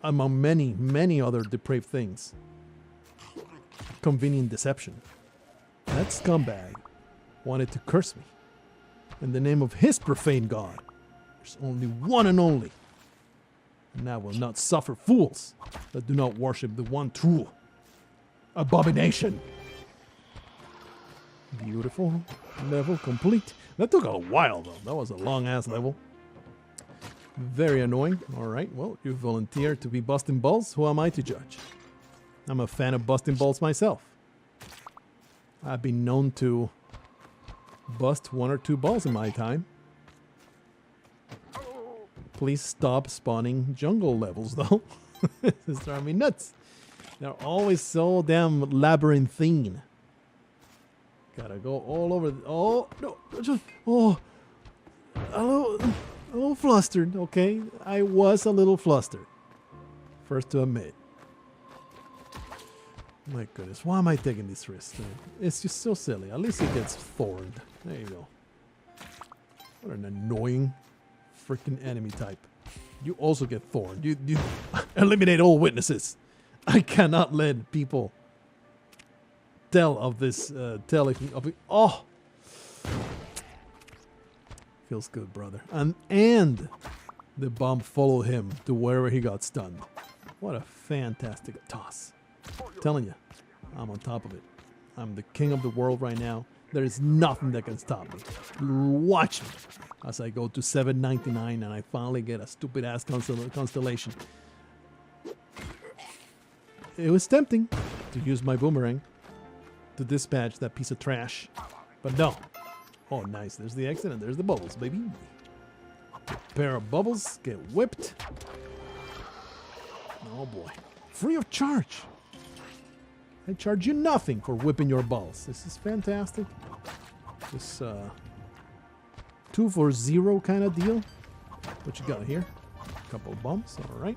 among many, many other depraved things. Convenient deception. That scumbag wanted to curse me in the name of his profane god. There's only one and only. And I will not suffer fools that do not worship the one true abomination. Beautiful. Level complete. That took a while, though. That was a long-ass level. Very annoying. All right, well, you volunteered to be busting balls. Who am I to judge? I'm a fan of busting balls myself. I've been known to bust 1 or 2 balls in my time. Please stop spawning jungle levels, though. This is driving me nuts. They're always so damn labyrinthine. Gotta go all over. Oh, no. Oh, a little flustered, okay? I was a little flustered. First to admit. My goodness, why am I taking this risk? It's just so silly. At least it gets thorned. There you go. What an annoying freaking enemy type. You also get thorned. You eliminate all witnesses. I cannot let people tell of this. Oh, feels good, brother. And the bomb followed him to wherever he got stunned. What a fantastic toss. I'm telling you, I'm on top of it. I'm the king of the world right now. There is nothing that can stop me. Watch me as I go to 799 and I finally get a stupid ass constellation. It was tempting to use my boomerang to dispatch that piece of trash, but no. Oh, nice. There's the exit and there's the bubbles, baby. A pair of bubbles get whipped. Oh boy. Free of charge. I charge you nothing for whipping your balls. This is fantastic. This 2 for 0 kind of deal. What you got here? A couple of bombs. All right.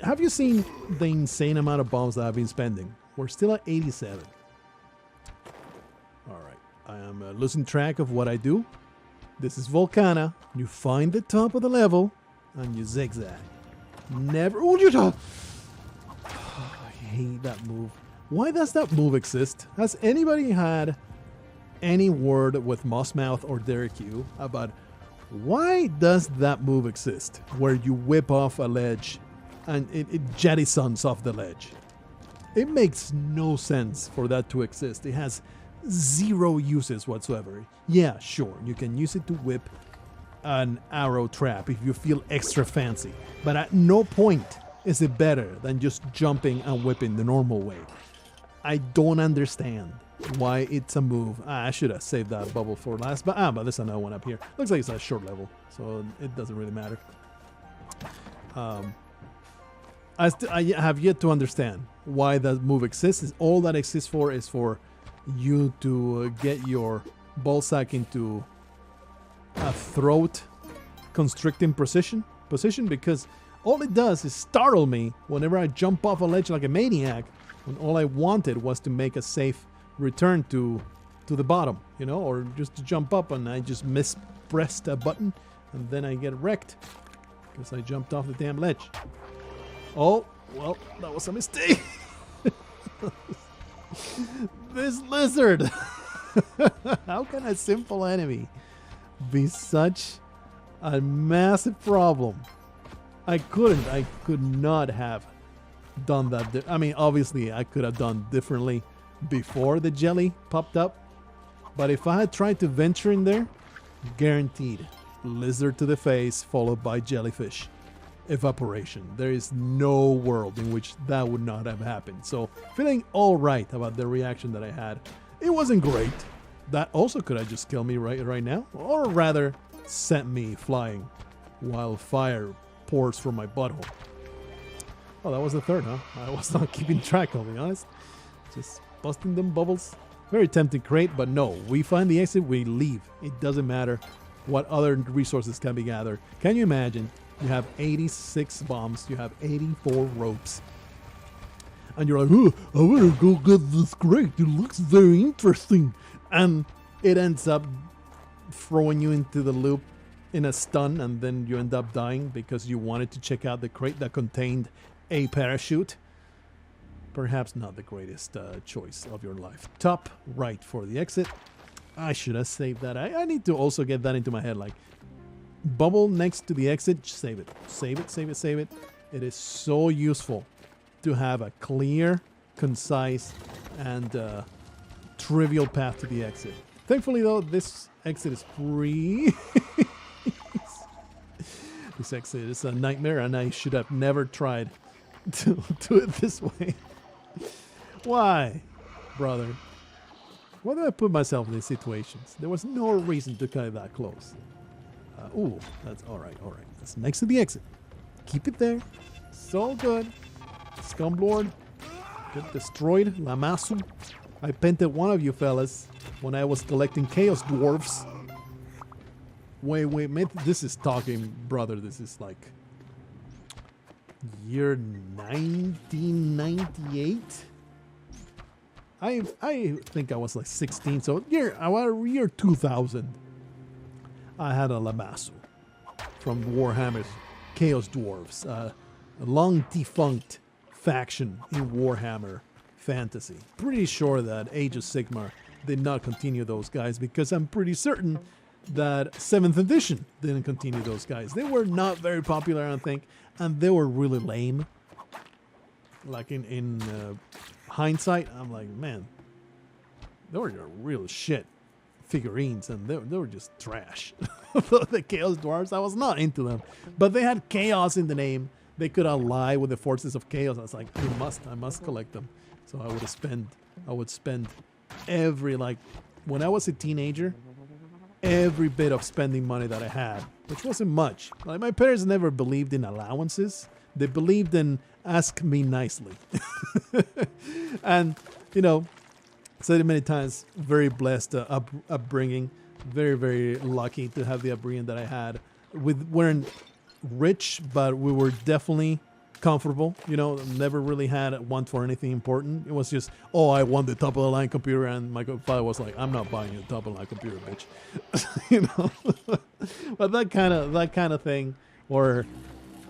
Have you seen the insane amount of bombs that I've been spending? We're still at 87. All right. I am losing track of what I do. This is Volcana. You find the top of the level and you zigzag. Never. Oh, you don't. I hate that move. Why does that move exist? Has anybody had any word with Mossmouth or Derek Q about why does that move exist? Where you whip off a ledge and it jettisons off the ledge. It makes no sense for that to exist. It has zero uses whatsoever. Yeah, sure, you can use it to whip an arrow trap if you feel extra fancy. But at no point is it better than just jumping and whipping the normal way. I don't understand why it's a move. I should have saved that bubble for last, but there's another one up here. Looks like it's a short level, so it doesn't really matter. I have yet to understand why that move exists. All that exists for is for you to get your ball sack into a throat constricting position, because all it does is startle me whenever I jump off a ledge like a maniac, when all I wanted was to make a safe return to the bottom, you know, or just to jump up and I just mispressed a button and then I get wrecked because I jumped off the damn ledge. Oh, well, that was a mistake. This lizard. How can a simple enemy be such a massive problem? I could not have done that. I mean, obviously, I could have done differently before the jelly popped up. But if I had tried to venture in there, guaranteed lizard to the face followed by jellyfish evaporation. There is no world in which that would not have happened. So feeling all right about the reaction that I had. It wasn't great. That also could have just killed me right now, or rather sent me flying while fire pours from my butthole. Oh, that was the third, huh? I was not keeping track, I'll be honest. Just busting them bubbles. Very tempting crate, but no. We find the exit, we leave. It doesn't matter what other resources can be gathered. Can you imagine? You have 86 bombs. You have 84 ropes. And you're like, oh, I better go get this crate. It looks very interesting. And it ends up throwing you into the loop in a stun, and then you end up dying because you wanted to check out the crate that contained a parachute. Perhaps not the greatest choice of your life. Top right for the exit. I should have saved that. I need to also get that into my head. Like, bubble next to the exit. Save it. Save it, save it, save it. It is so useful to have a clear, concise, and trivial path to the exit. Thankfully, though, this exit is free. This exit is a nightmare, and I should have never tried to do it this way. Why, brother? Why do I put myself in these situations? There was no reason to cut that close. Ooh, that's all right, all right. That's next to the exit. Keep it there. So good. Scumlord, get destroyed. Lamasu. I painted one of you fellas when I was collecting Chaos Dwarfs. Wait, this is talking, brother. This is like year 1998. I think I was like 16. So year 2000. I had a Lamasu from Warhammer's Chaos Dwarfs, a long defunct faction in Warhammer Fantasy. Pretty sure that Age of Sigmar did not continue those guys, because I'm pretty certain that 7th edition didn't continue those guys. They were not very popular, I think, and they were really lame. Like in hindsight, I'm like, man, they were real shit figurines, and they were just trash. The Chaos Dwarves, I was not into them, but they had chaos in the name. They could ally with the forces of chaos. I was like, I must collect them. So I would spend every, like, when I was a teenager, every bit of spending money that I had, which wasn't much. Like, my parents never believed in allowances. They believed in ask me nicely. And, you know, said it many times, very blessed upbringing. Very, very lucky to have the upbringing that I had. We weren't rich, but we were definitely comfortable. You know, never really had a want for anything important. It was just, oh, I want the top of the line computer, and my father was like, I'm not buying a top of the line computer, bitch. You know, but that kind of thing, or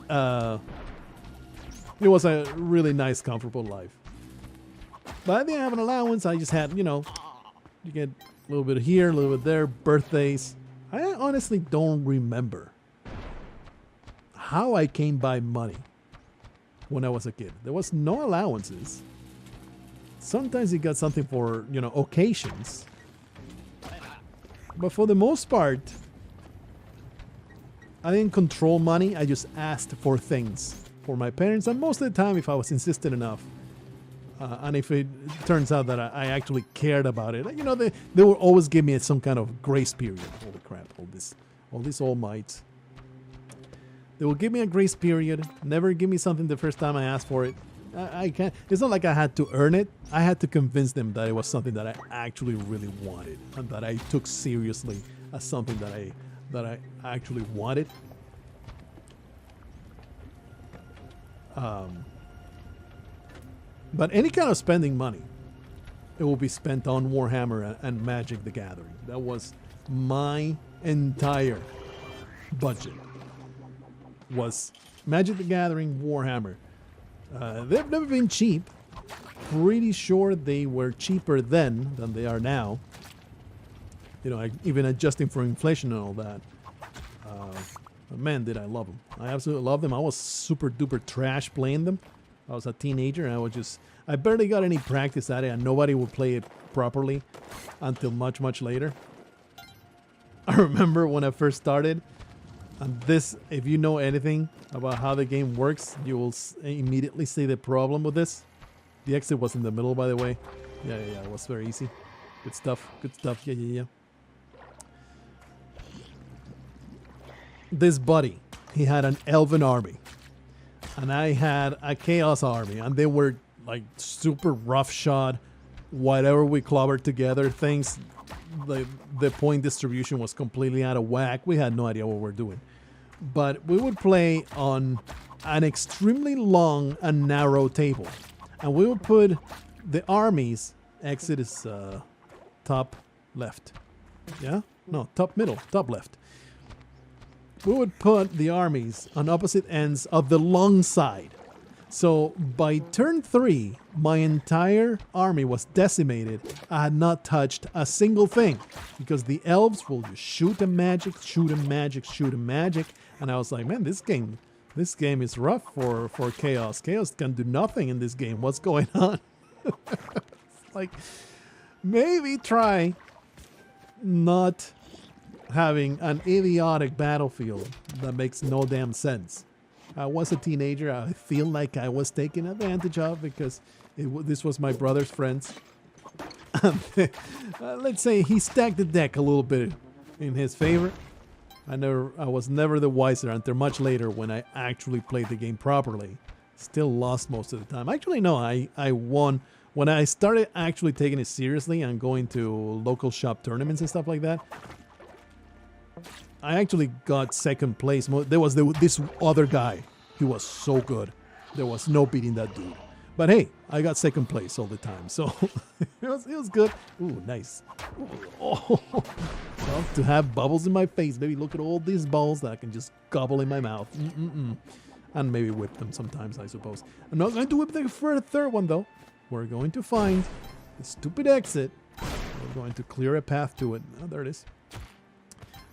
it was a really nice, comfortable life. But I didn't have an allowance. I just had, you know, you get a little bit here, a little bit there, birthdays. I honestly don't remember how I came by money when I was a kid. There was no allowances. Sometimes you got something for, you know, occasions. But for the most part, I didn't control money. I just asked for things for my parents. And most of the time, if I was insistent enough, and if it turns out that I actually cared about it, you know, they will always give me some kind of grace period. Holy crap, all these All Mights. They will give me a grace period, never give me something the first time I asked for it. I can't, it's not like I had to earn it. I had to convince them that it was something that I actually really wanted, and that I took seriously as something that I actually wanted. But any kind of spending money, it will be spent on Warhammer and Magic the Gathering. That was my entire budget. Was Magic the Gathering, Warhammer. They've never been cheap. Pretty sure they were cheaper then than they are now. You know, even adjusting for inflation and all that. But man, did I love them. I absolutely love them. I was super duper trash playing them. I was a teenager, and I barely got any practice at it, and nobody would play it properly until much, much later. I remember when I first started, and this, if you know anything about how the game works, you will immediately see the problem with this. The exit was in the middle, by the way. Yeah, it was very easy. Good stuff, yeah. This buddy, he had an elven army. And I had a chaos army, and they were like super roughshod. Whatever we clobbered together, things, the point distribution was completely out of whack. We had no idea what we were doing. But we would play on an extremely long and narrow table. And we would put the armies, exit is top left. Yeah? No, top middle, top left. We would put the armies on opposite ends of the long side. So by turn 3, my entire army was decimated. I had not touched a single thing because the elves will just shoot and magic. And I was like, man, this game is rough for chaos. Chaos can do nothing in this game. What's going on? It's like, maybe try not having an idiotic battlefield that makes no damn sense. I was a teenager. I feel like I was taken advantage of because this was my brother's friends. Let's say he stacked the deck a little bit in his favor. I was never the wiser until much later when I actually played the game properly. Still lost most of the time. Actually, no, I won. When I started actually taking it seriously and going to local shop tournaments and stuff like that, I actually got second place. There was this other guy. He was so good. There was no beating that dude. But hey, I got second place all the time. So it was good. Ooh, nice. Ooh, oh, love to have bubbles in my face. Baby, look at all these balls that I can just gobble in my mouth. And maybe whip them sometimes, I suppose. I'm not going to whip them for a third one, though. We're going to find the stupid exit. We're going to clear a path to it. Oh, there it is.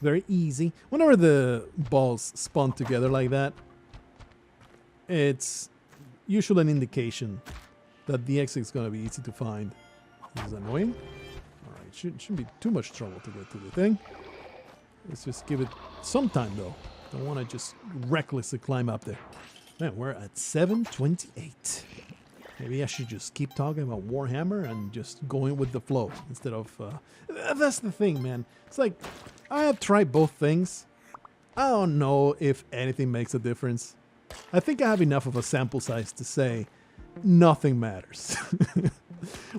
Very easy. Whenever the balls spawn together like that, it's usually an indication that the exit is going to be easy to find. This is annoying. Alright, shouldn't be too much trouble to get to the thing. Let's just give it some time though. Don't want to just recklessly climb up there. Man, we're at 7:28. Maybe I should just keep talking about Warhammer and just going with the flow instead of... that's the thing, man. It's like, I have tried both things. I don't know if anything makes a difference. I think I have enough of a sample size to say nothing matters.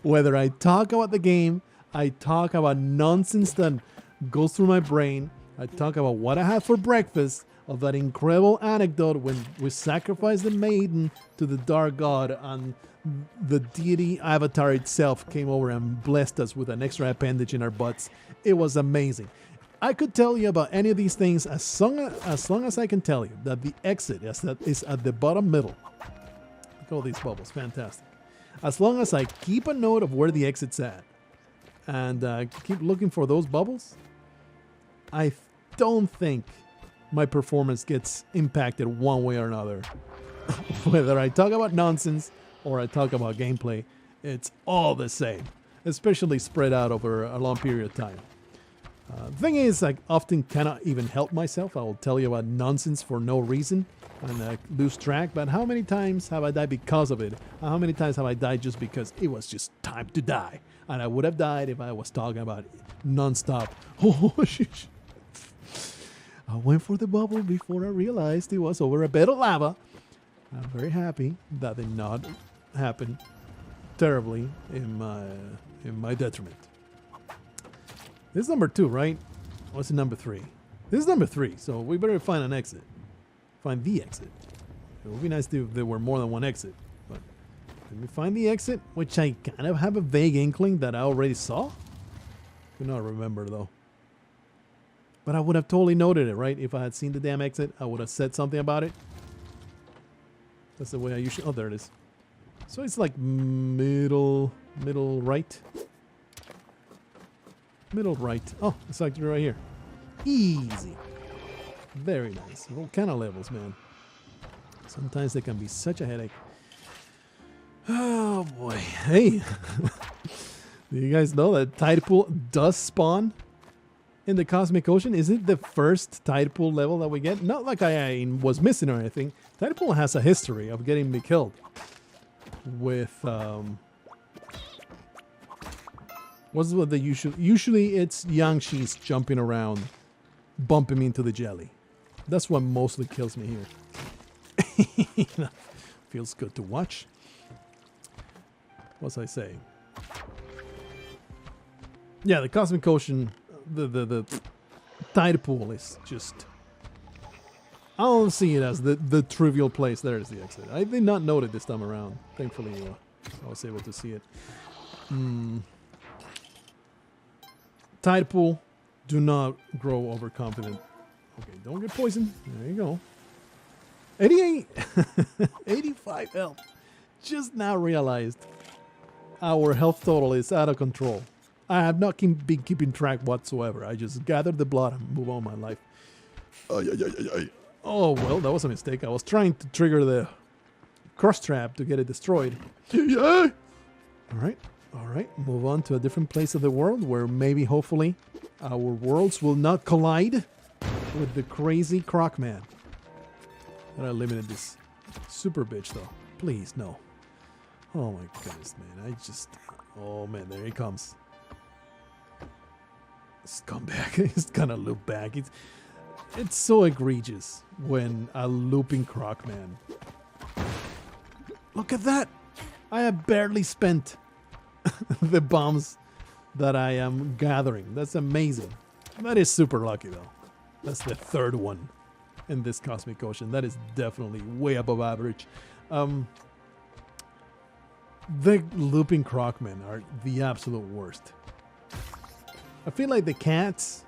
Whether I talk about the game, I talk about nonsense that goes through my brain, I talk about what I had for breakfast, of that incredible anecdote when we sacrificed the maiden to the dark god and the deity avatar itself came over and blessed us with an extra appendage in our butts. It was amazing. I could tell you about any of these things as long as I can tell you that the exit is at the bottom middle. Look at all these bubbles, fantastic. As long as I keep a note of where the exit's at and keep looking for those bubbles, I don't think my performance gets impacted one way or another. Whether I talk about nonsense or I talk about gameplay, it's all the same, especially spread out over a long period of time. The thing is, I often cannot even help myself. I will tell you about nonsense for no reason and I lose track, but how many times have I died because of it? How many times have I died just because it was just time to die? And I would have died if I was talking about non-stop. Oh, I went for the bubble before I realized it was over a bed of lava. I'm very happy that did not happen terribly in my detriment. This is number 2, right? What's number 3? This is number 3, so we better find an exit. Find the exit. It would be nice if there were more than one exit. But let me find the exit, which I kind of have a vague inkling that I already saw. Do not remember though. But I would have totally noted it, right? If I had seen the damn exit, I would have said something about it. That's the way I usually... Oh, there it is. So it's like middle right. Middle right. Oh, it's like right here. Easy. Very nice. All kind of levels, man. Sometimes they can be such a headache. Oh, boy. Hey. Do you guys know that tide pool does spawn in the Cosmic Ocean? Is it the first tide pool level that we get? Not like I was missing or anything. Tide pool has a history of getting me killed with what's what the usually it's Yangshis jumping around, bumping me into the jelly. That's what mostly kills me here. Feels good to watch. What's I saying? Yeah, the Cosmic Ocean, the tide pool is just... I don't see it as the trivial place. There is the exit. I did not note it this time around. Thankfully, I was able to see it. Tide pool, do not grow overconfident. Okay, don't get poisoned. There you go. 88, 85 health. Just now realized our health total is out of control. I have not been keeping track whatsoever. I just gathered the blood and move on my life. Oh, well, that was a mistake. I was trying to trigger the cross trap to get it destroyed. All right. Move on to a different place of the world where maybe, hopefully, our worlds will not collide with the crazy Croc Man. But I limited this super bitch, though. Please, no. Oh, my goodness, man. Oh, man, there he comes. Scumbag. He's gonna loop back. It's so egregious when a looping Croc Man. Look at that! I have barely spent the bombs that I am gathering. That's amazing. That is super lucky though. That's the third one in this Cosmic Ocean. That is definitely way above average. The looping Croc Men are the absolute worst. I feel like the cats,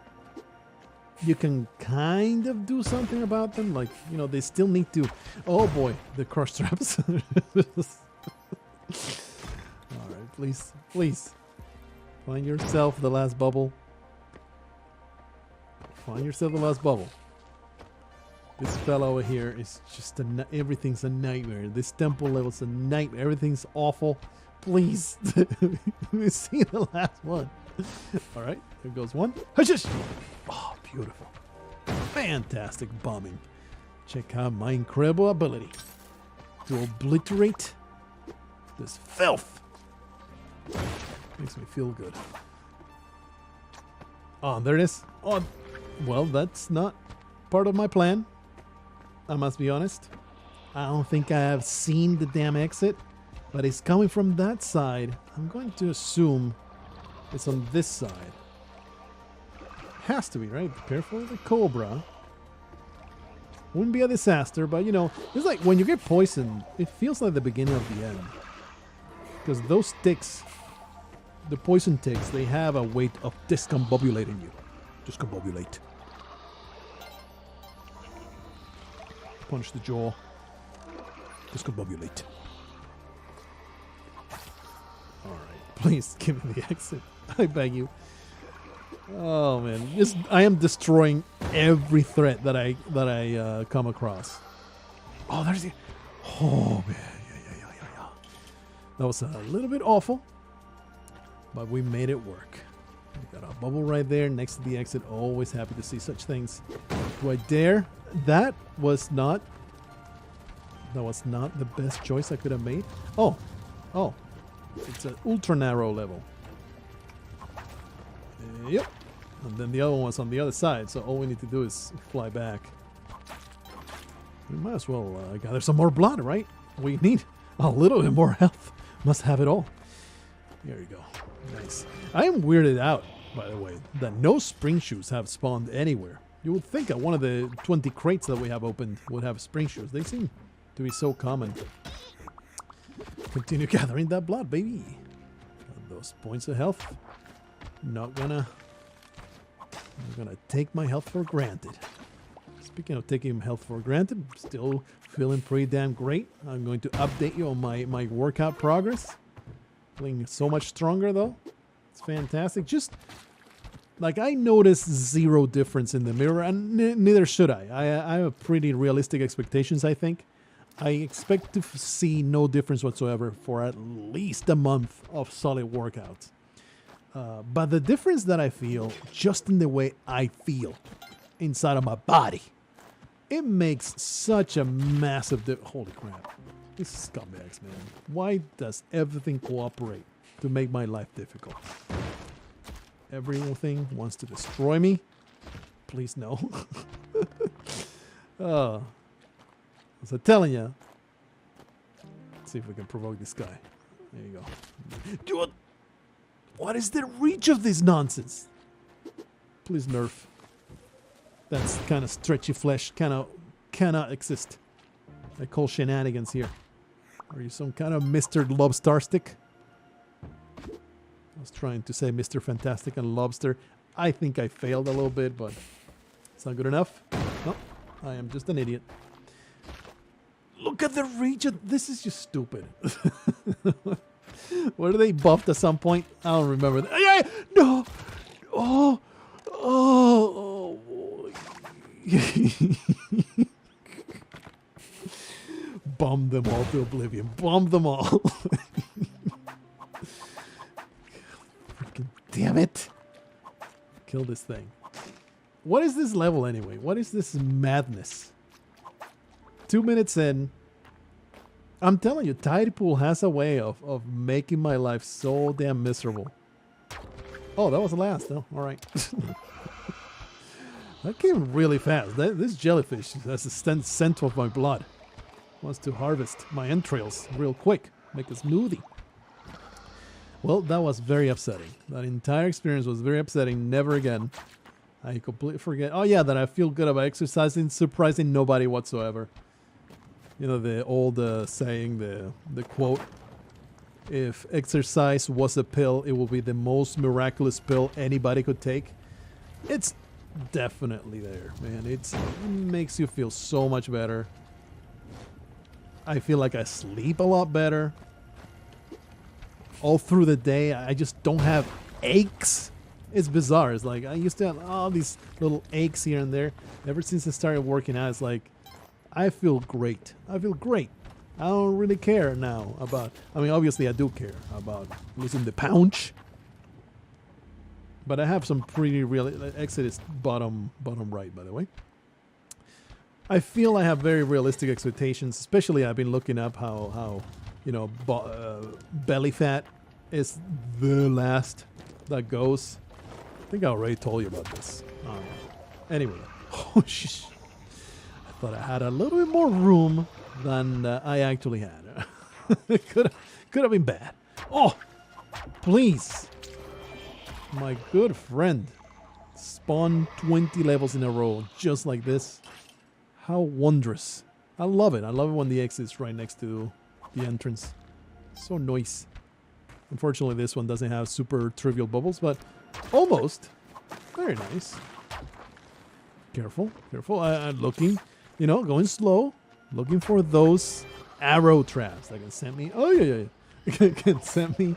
you can kind of do something about them. Like, you know, they still need to... Oh boy, the crush traps. Alright, please. Find yourself the last bubble. This fellow over here is just everything's a nightmare. This temple level's a nightmare. Everything's awful. Please, we see the last one. All right, there goes one. Hush! Oh, beautiful. Fantastic bombing. Check out my incredible ability to obliterate this filth. Makes me feel good. Oh, there it is. Oh, well, that's not part of my plan. I must be honest. I don't think I have seen the damn exit, but it's coming from that side. I'm going to assume it's on this side. Has to be, right? Prepare for the cobra. Wouldn't be a disaster, but you know, it's like when you get poisoned, it feels like the beginning of the end. Because those ticks, the poison ticks, they have a way of discombobulating you. Discombobulate. Punch the jaw. Discombobulate. Alright, please give me the exit. I beg you. Oh man, I am destroying every threat that I come across. Oh, there's the. Oh man, yeah. That was a little bit awful, but we made it work. We got a bubble right there next to the exit. Always happy to see such things. Do I dare? That was not the best choice I could have made. Oh, it's an ultra narrow level. Yep. And then the other one was on the other side, so all we need to do is fly back. We might as well gather some more blood, right? We need a little bit more health. Must have it all. There you go. Nice. I am weirded out, by the way, that no spring shoes have spawned anywhere. You would think that one of the 20 crates that we have opened would have spring shoes. They seem to be so common. Continue gathering that blood, baby. And those points of health. I'm gonna take my health for granted. Speaking of taking health for granted, I'm still feeling pretty damn great. I'm going to update you on my workout progress. Feeling so much stronger though. It's fantastic. Just like I noticed zero difference in the mirror, and neither should I. I have pretty realistic expectations, I think. I expect to see no difference whatsoever for at least a month of solid workouts. But the difference that I feel, just in the way I feel inside of my body, it makes such a massive difference. Holy crap. These scumbags, man. Why does everything cooperate to make my life difficult? Everything wants to destroy me. Please no. Oh. As I'm telling you. Let's see if we can provoke this guy. There you go. Dude, what is the reach of this nonsense? Please nerf. That's kind of stretchy flesh. Cannot exist. I call shenanigans here. Are you some kind of Mr. Lobster stick? I was trying to say Mr. Fantastic and Lobster. I think I failed a little bit, but it's not good enough. No, I am just an idiot. Look at the reach of this. Is just stupid. Were they buffed at some point? I don't remember that. Yeah, no. Oh. Bomb them all to oblivion. Bomb them all. Freaking damn it. Kill this thing. What is this level anyway? What is this madness? 2 minutes in. I'm telling you, Tide Pool has a way of making my life so damn miserable. Oh, that was the last. Oh, all right. That came really fast. This jellyfish has the scent of my blood. Wants to harvest my entrails real quick. Make a smoothie. Well, that was very upsetting. That entire experience was very upsetting. Never again. I completely forget. Oh yeah, that I feel good about exercising, surprising nobody whatsoever. You know the old saying, the quote, if exercise was a pill, it will be the most miraculous pill anybody could take. It's definitely there, man. It makes you feel so much better. I feel like I sleep a lot better. All through the day, I just don't have aches It's bizarre. It's like I used to have all these little aches here and there. Ever since I started working out, it's like I feel great. I feel great. I don't really care now about, I mean, obviously I do care about losing the pounce. But I have some pretty real, Exodus bottom right, by the way. I feel I have very realistic expectations, especially I've been looking up how you know, belly fat is the last that goes. I think I already told you about this. Anyway, oh, I thought I had a little bit more room than I actually had. It could have been bad. Oh, please. My good friend. Spawn 20 levels in a row just like this. How wondrous. I love it. I love it when the exit's right next to the entrance. So nice. Unfortunately, this one doesn't have super trivial bubbles, but almost. Very nice. Careful, careful. I'm looking, you know, going slow. Looking for those arrow traps that can send me. Oh, yeah. Can send me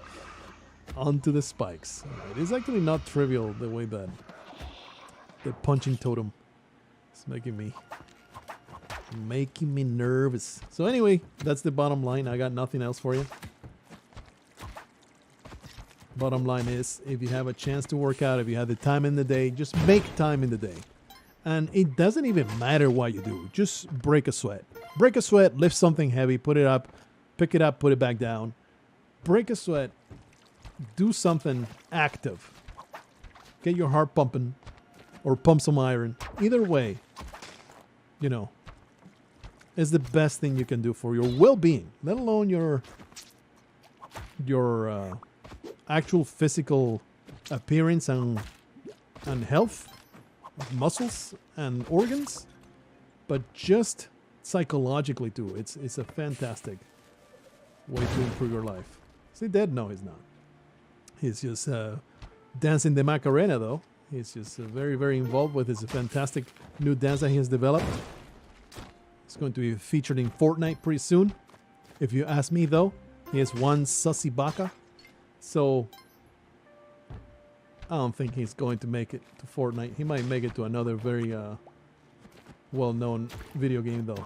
onto the spikes. It is actually not trivial the way that the punching totem is making me nervous. So anyway, that's the bottom line. I got nothing else for you. Bottom line is, if you have a chance to work out, if you have the time in the day, just make time in the day. And it doesn't even matter what you do. Just break a sweat. Break a sweat, lift something heavy, put it up, pick it up, put it back down. Break a sweat. Do something active. Get your heart pumping or pump some iron. Either way, you know, is the best thing you can do for your well-being, let alone your actual physical appearance and health, muscles and organs, but just psychologically too. It's a fantastic way to improve your life. Is he dead? No, he's not. He's just dancing the Macarena, though. He's just very, very involved with his fantastic new dance that he has developed. It's going to be featured in Fortnite pretty soon. If you ask me, though, he has one sussy baka. So I don't think he's going to make it to Fortnite. He might make it to another very well-known video game, though,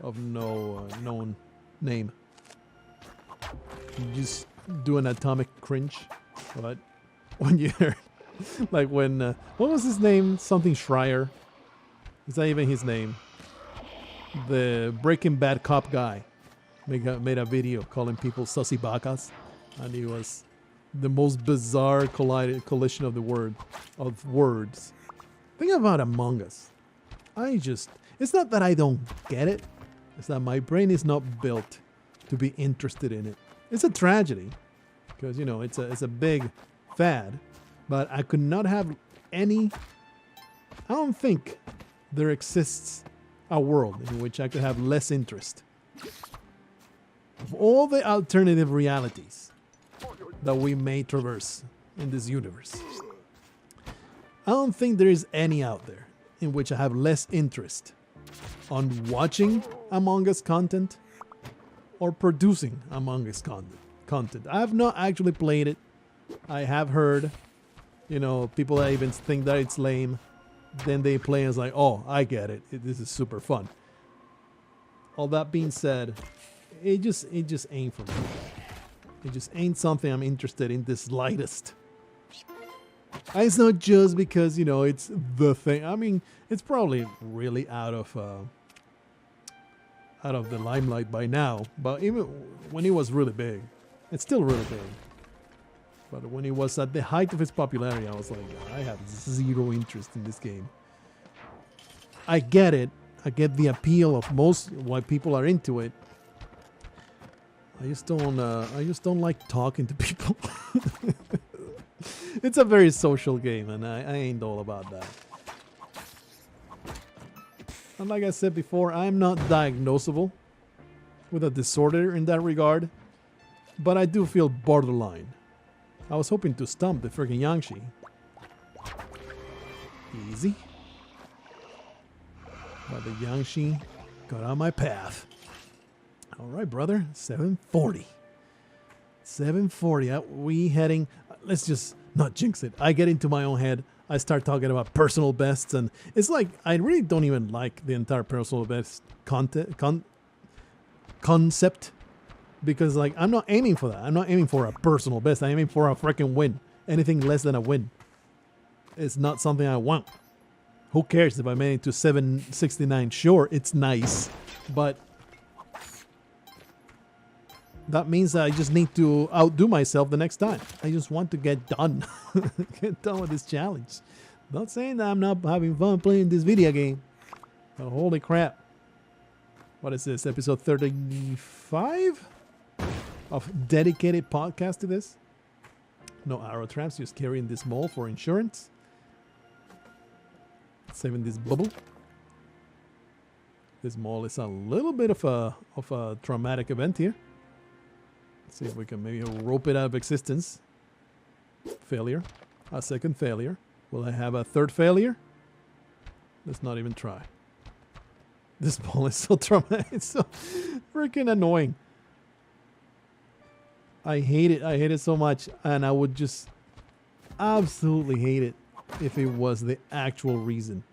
of no known name. You just do an atomic cringe, but when you hear, like when, what was his name? Something Schreier. Is that even his name? The Breaking Bad cop guy made a video calling people sussy bakas, and he was the most bizarre collision of words. Think about Among Us. It's not that I don't get it. It's that my brain is not built to be interested in it. It's a tragedy because, you know, it's a big fad, but I could not have I don't think there exists a world in which I could have less interest. Of all the alternative realities that we may traverse in this universe, I don't think there is any out there in which I have less interest on watching Among Us content or producing Among Us content. I have not actually played it. I have heard, you know, people that even think that it's lame. Then they play and it's like, oh, I get it. This is super fun. All that being said, it just ain't for me. It just ain't something I'm interested in the slightest. And it's not just because, you know, it's the thing. I mean, it's probably really out of the limelight by now. But even when it was really big, it's still really big. But when it was at the height of its popularity, I was like, I have zero interest in this game. I get it. I get the appeal of why people are into it. I just don't like talking to people. It's a very social game, and I ain't all about that. And like I said before, I'm not diagnosable with a disorder in that regard, but I do feel borderline. I was hoping to stump the friggin' Yangshi. Easy. But the Yangshi got on my path. Alright, brother. 740. 740. We heading... let's just not jinx it. I get into my own head. I start talking about personal bests, and it's like I really don't even like the entire personal best concept, because like I'm not aiming for that. I'm not aiming for a personal best. I'm aiming for a freaking win. Anything less than a win, it's not something I want. Who cares if I made it to 769? Sure, it's nice, but that means I just need to outdo myself the next time. I just want to get done. Get done with this challenge. Not saying that I'm not having fun playing this video game. But holy crap. What is this? Episode 35 of dedicated podcast to this? No arrow traps, just carrying this mole for insurance. Saving this bubble. This mole is a little bit of a traumatic event here. Let's see if we can maybe rope it out of existence. Failure. A second failure. Will I have a third failure? Let's not even try. This ball is so traumatic. It's so freaking annoying. I hate it. I hate it so much. And I would just absolutely hate it if it was the actual reason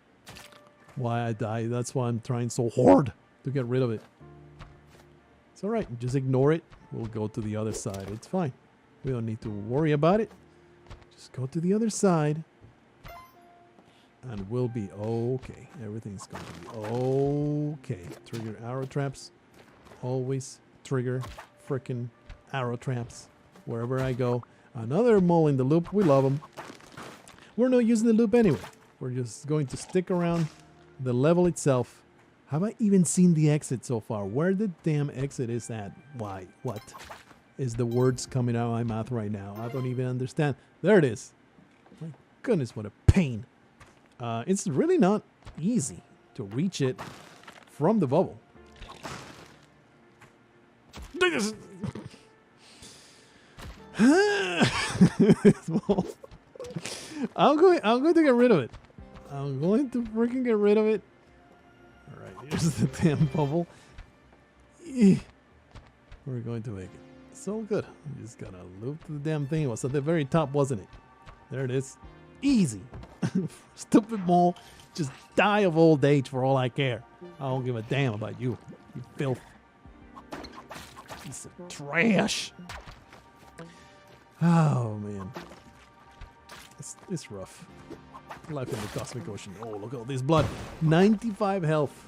why I died. That's why I'm trying so hard to get rid of it. It's alright. Just ignore it. We'll go to the other side. It's fine. We don't need to worry about it. Just go to the other side. And we'll be okay. Everything's going to be okay. Trigger arrow traps. Always trigger frickin' arrow traps wherever I go. Another mole in the loop. We love them. We're not using the loop anyway. We're just going to stick around the level itself. Have I even seen the exit so far? Where the damn exit is at? Why? What is the words coming out of my mouth right now? I don't even understand. There it is. My goodness, what a pain. It's really not easy to reach it from the bubble. I'm going to get rid of it. I'm going to freaking get rid of it. Alright, here's the damn bubble. We're going to make it. So good. I'm just gonna loop the damn thing. It was at the very top, wasn't it? There it is. Easy. Stupid mole. Just die of old age for all I care. I don't give a damn about you. You filth. Piece of trash. Oh, man. It's rough. Life in the cosmic ocean. Oh, look at all this blood. 95 health.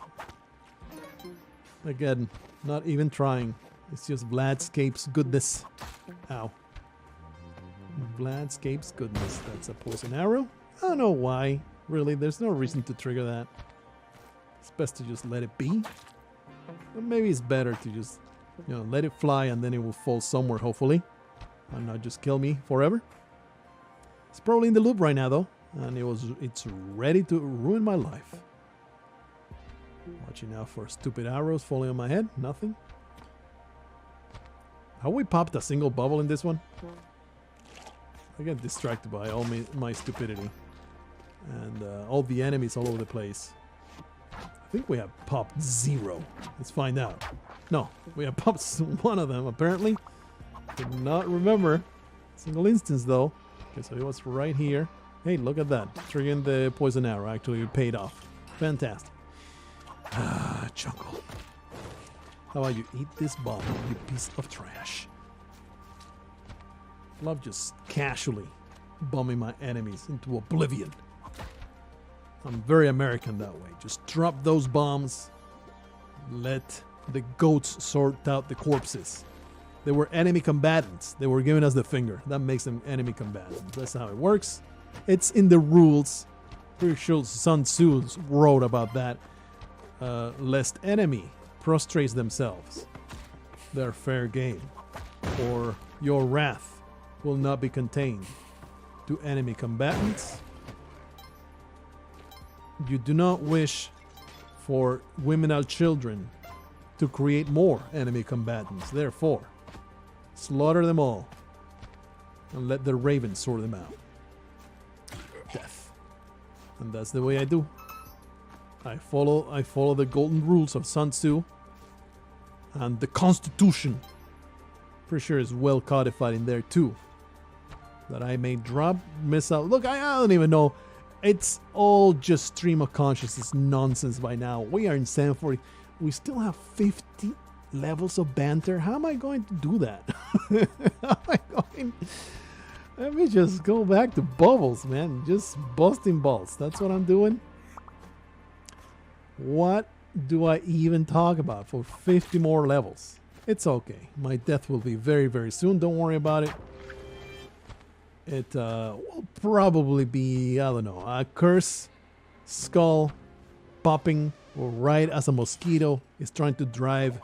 Again, not even trying. It's just Vladscape's goodness. Ow. Vladscape's goodness. That's a poison arrow. I don't know why. Really, there's no reason to trigger that. It's best to just let it be. But maybe it's better to just, let it fly and then it will fall somewhere, hopefully. And not just kill me forever. It's probably in the loop right now, though. And it's ready to ruin my life. Watching out for stupid arrows falling on my head. Nothing. Have we popped a single bubble in this one? I get distracted by all my stupidity. And all the enemies all over the place. I think we have popped 0. Let's find out. No, we have popped one of them, apparently. Did not remember. Single instance, though. Okay, so it was right here. Hey, look at that. Triggering the poison arrow actually paid off. Fantastic. Ah, Jungle. How about you eat this bomb, you piece of trash? Love just casually bombing my enemies into oblivion. I'm very American that way. Just drop those bombs. Let the goats sort out the corpses. They were enemy combatants. They were giving us the finger. That makes them enemy combatants. That's how it works. It's in the rules. Pretty sure Sun Tzu wrote about that. Lest enemy prostrates themselves. They're fair game. Or your wrath will not be contained to enemy combatants. You do not wish for women and children to create more enemy combatants. Therefore, slaughter them all and let the ravens sort them out. Death. And that's the way I do. I follow the golden rules of Sun Tzu, and the Constitution, pretty sure, is well codified in there too. that I may drop, miss out. Look, I don't even know. It's all just stream of consciousness nonsense by now. We are in 740. We still have 50 levels of banter. How am I going to do that? How am I going? Let me just go back to bubbles, man. Just busting balls. That's what I'm doing. What do I even talk about for 50 more levels? It's okay. My death will be very, very soon. Don't worry about it. It will probably be, I don't know, a curse, skull, popping, or right as a mosquito is trying to drive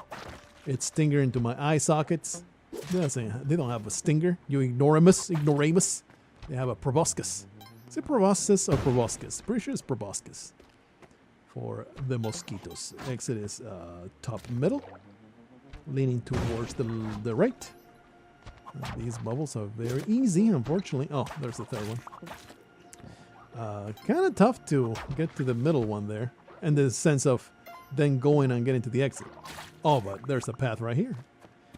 its stinger into my eye sockets. They don't have a stinger. You ignoramus. They have a proboscis. Is it proboscis or proboscis? Pretty sure it's proboscis. For the mosquitoes. Exit is top middle. Leaning towards the right. These bubbles are very easy, unfortunately. Oh, there's the third one. Kind of tough to get to the middle one there. And the sense of then going and getting to the exit. Oh, but there's a path right here.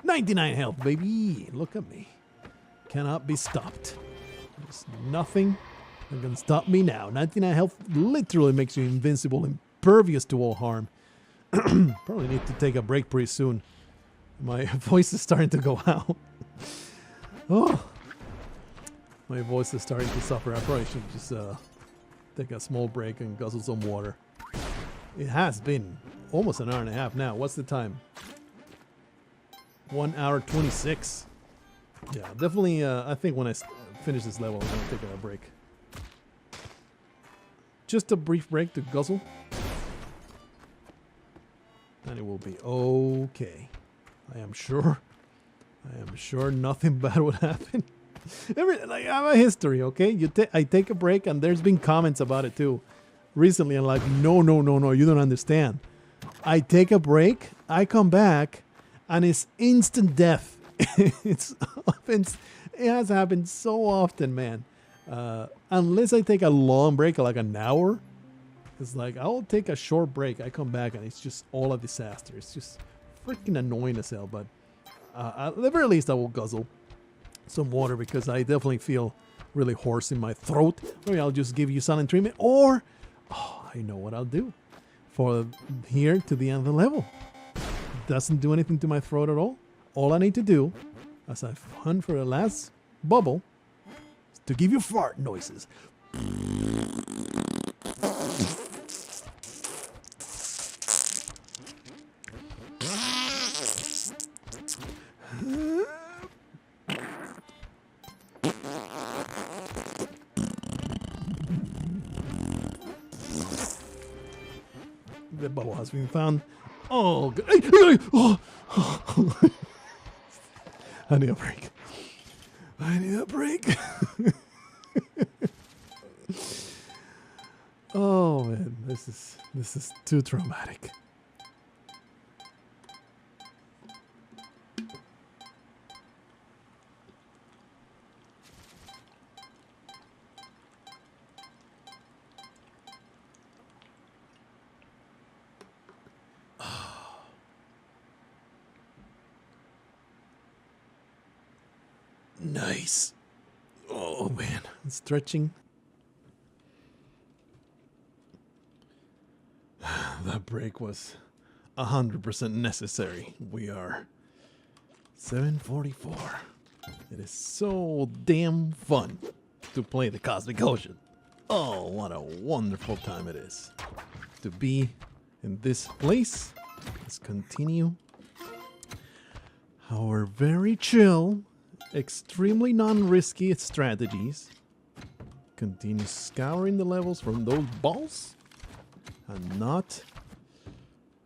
99 health, baby. Look at me. Cannot be stopped. There's nothing that can stop me now. 99 health literally makes you invincible, impervious to all harm. Probably need to take a break pretty soon. My voice is starting to go out. Oh, my voice is starting to suffer. I probably should just take a small break and guzzle some water. It has been almost an hour and a half now. What's the time? 1 hour 26. Yeah, definitely. I think when I finish this level, I'm gonna take a break. Just a brief break to guzzle, and it will be okay. I am sure nothing bad would happen. I have a history, okay? I take a break, and there's been comments about it too. Recently, I'm like, no, you don't understand. I take a break, I come back, and it's instant death. It has happened so often, man. Unless I take a long break, like an hour, it's like I'll take a short break. I come back, and it's just all a disaster. It's just freaking annoying as hell. But at the very least, I will guzzle some water because I definitely feel really hoarse in my throat. Maybe I'll just give you silent treatment, or I know what I'll do for here to the end of the level. Doesn't do anything to my throat at all. All I need to do, as I hunt for the last bubble, is to give you fart noises. The bubble has been found. Oh, good. Oh. I need a break. Oh man, this is too traumatic. Nice. Oh man, stretching. That break was 100% necessary. We are 7:44. It is so damn fun to play the Cosmic Ocean. Oh, what a wonderful time it is to be in this place. Let's continue our very chill, extremely non-risky strategies. Continue scouring the levels from those balls and not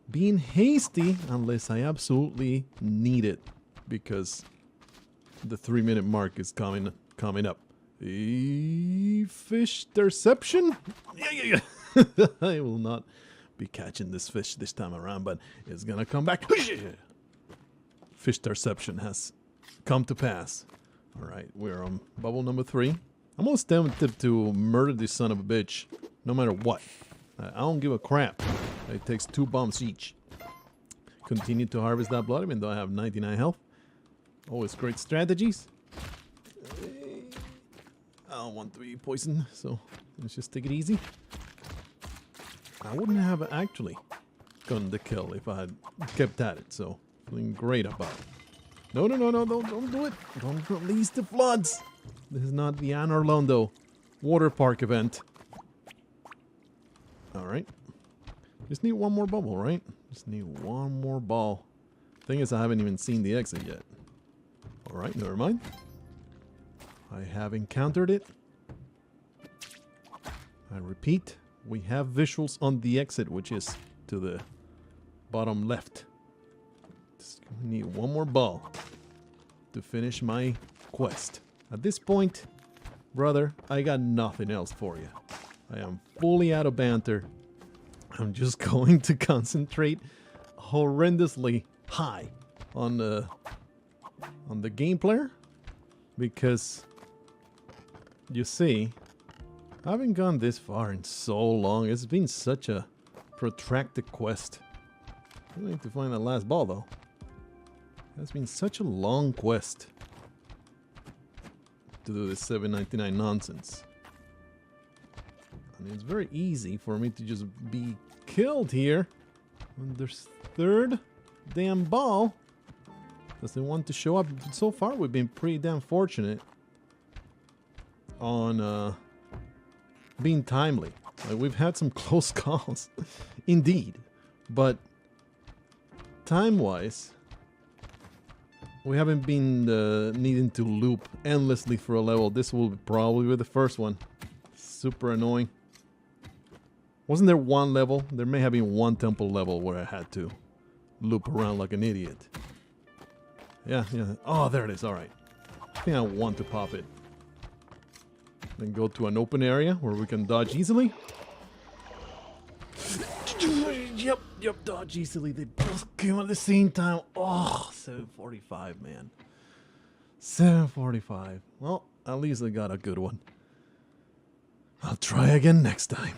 being hasty unless I absolutely need it, because the 3-minute mark is coming up. A fish interception? Yeah. I will not be catching this fish this time around, but it's gonna come back. Fish interception has come to pass. All right, we're on bubble number 3. I'm almost tempted to murder this son of a bitch, no matter what. I don't give a crap. It takes 2 bombs each. Continue to harvest that blood, even though I have 99 health. Always great strategies. don't want to be poisoned, so let's just take it easy. I wouldn't have actually gotten the kill if I had kept at it, so feeling great about it. No, don't do it. Don't release the floods. This is not the Anne Orlando water park event. Alright. Just need one more bubble, right? Just need one more ball. Thing is, I haven't even seen the exit yet. Alright, never mind. I have encountered it. I repeat, we have visuals on the exit, which is to the bottom left. Just need one more ball to finish my quest. At this point, brother, I got nothing else for you. I am fully out of banter. I'm just going to concentrate horrendously high on the game player, because you see, I haven't gone this far in so long. It's been such a protracted quest. I need to find that last ball though. It's been such a long quest to do this 7.99 nonsense. I mean, it's very easy for me to just be killed here when there's third damn ball doesn't want to show up. So far we've been pretty damn fortunate on being timely. Like, we've had some close calls indeed, but time wise we haven't been needing to loop endlessly for a level. This will probably be the first one. Super annoying. Wasn't there one level? There may have been one temple level where I had to loop around like an idiot. Yeah. Oh, there it is. Alright. I think I want to pop it. Then go to an open area where we can dodge easily. Yep, dodge easily. They both came at the same time. Oh, 745, man. 745. Well, at least I got a good one. I'll try again next time.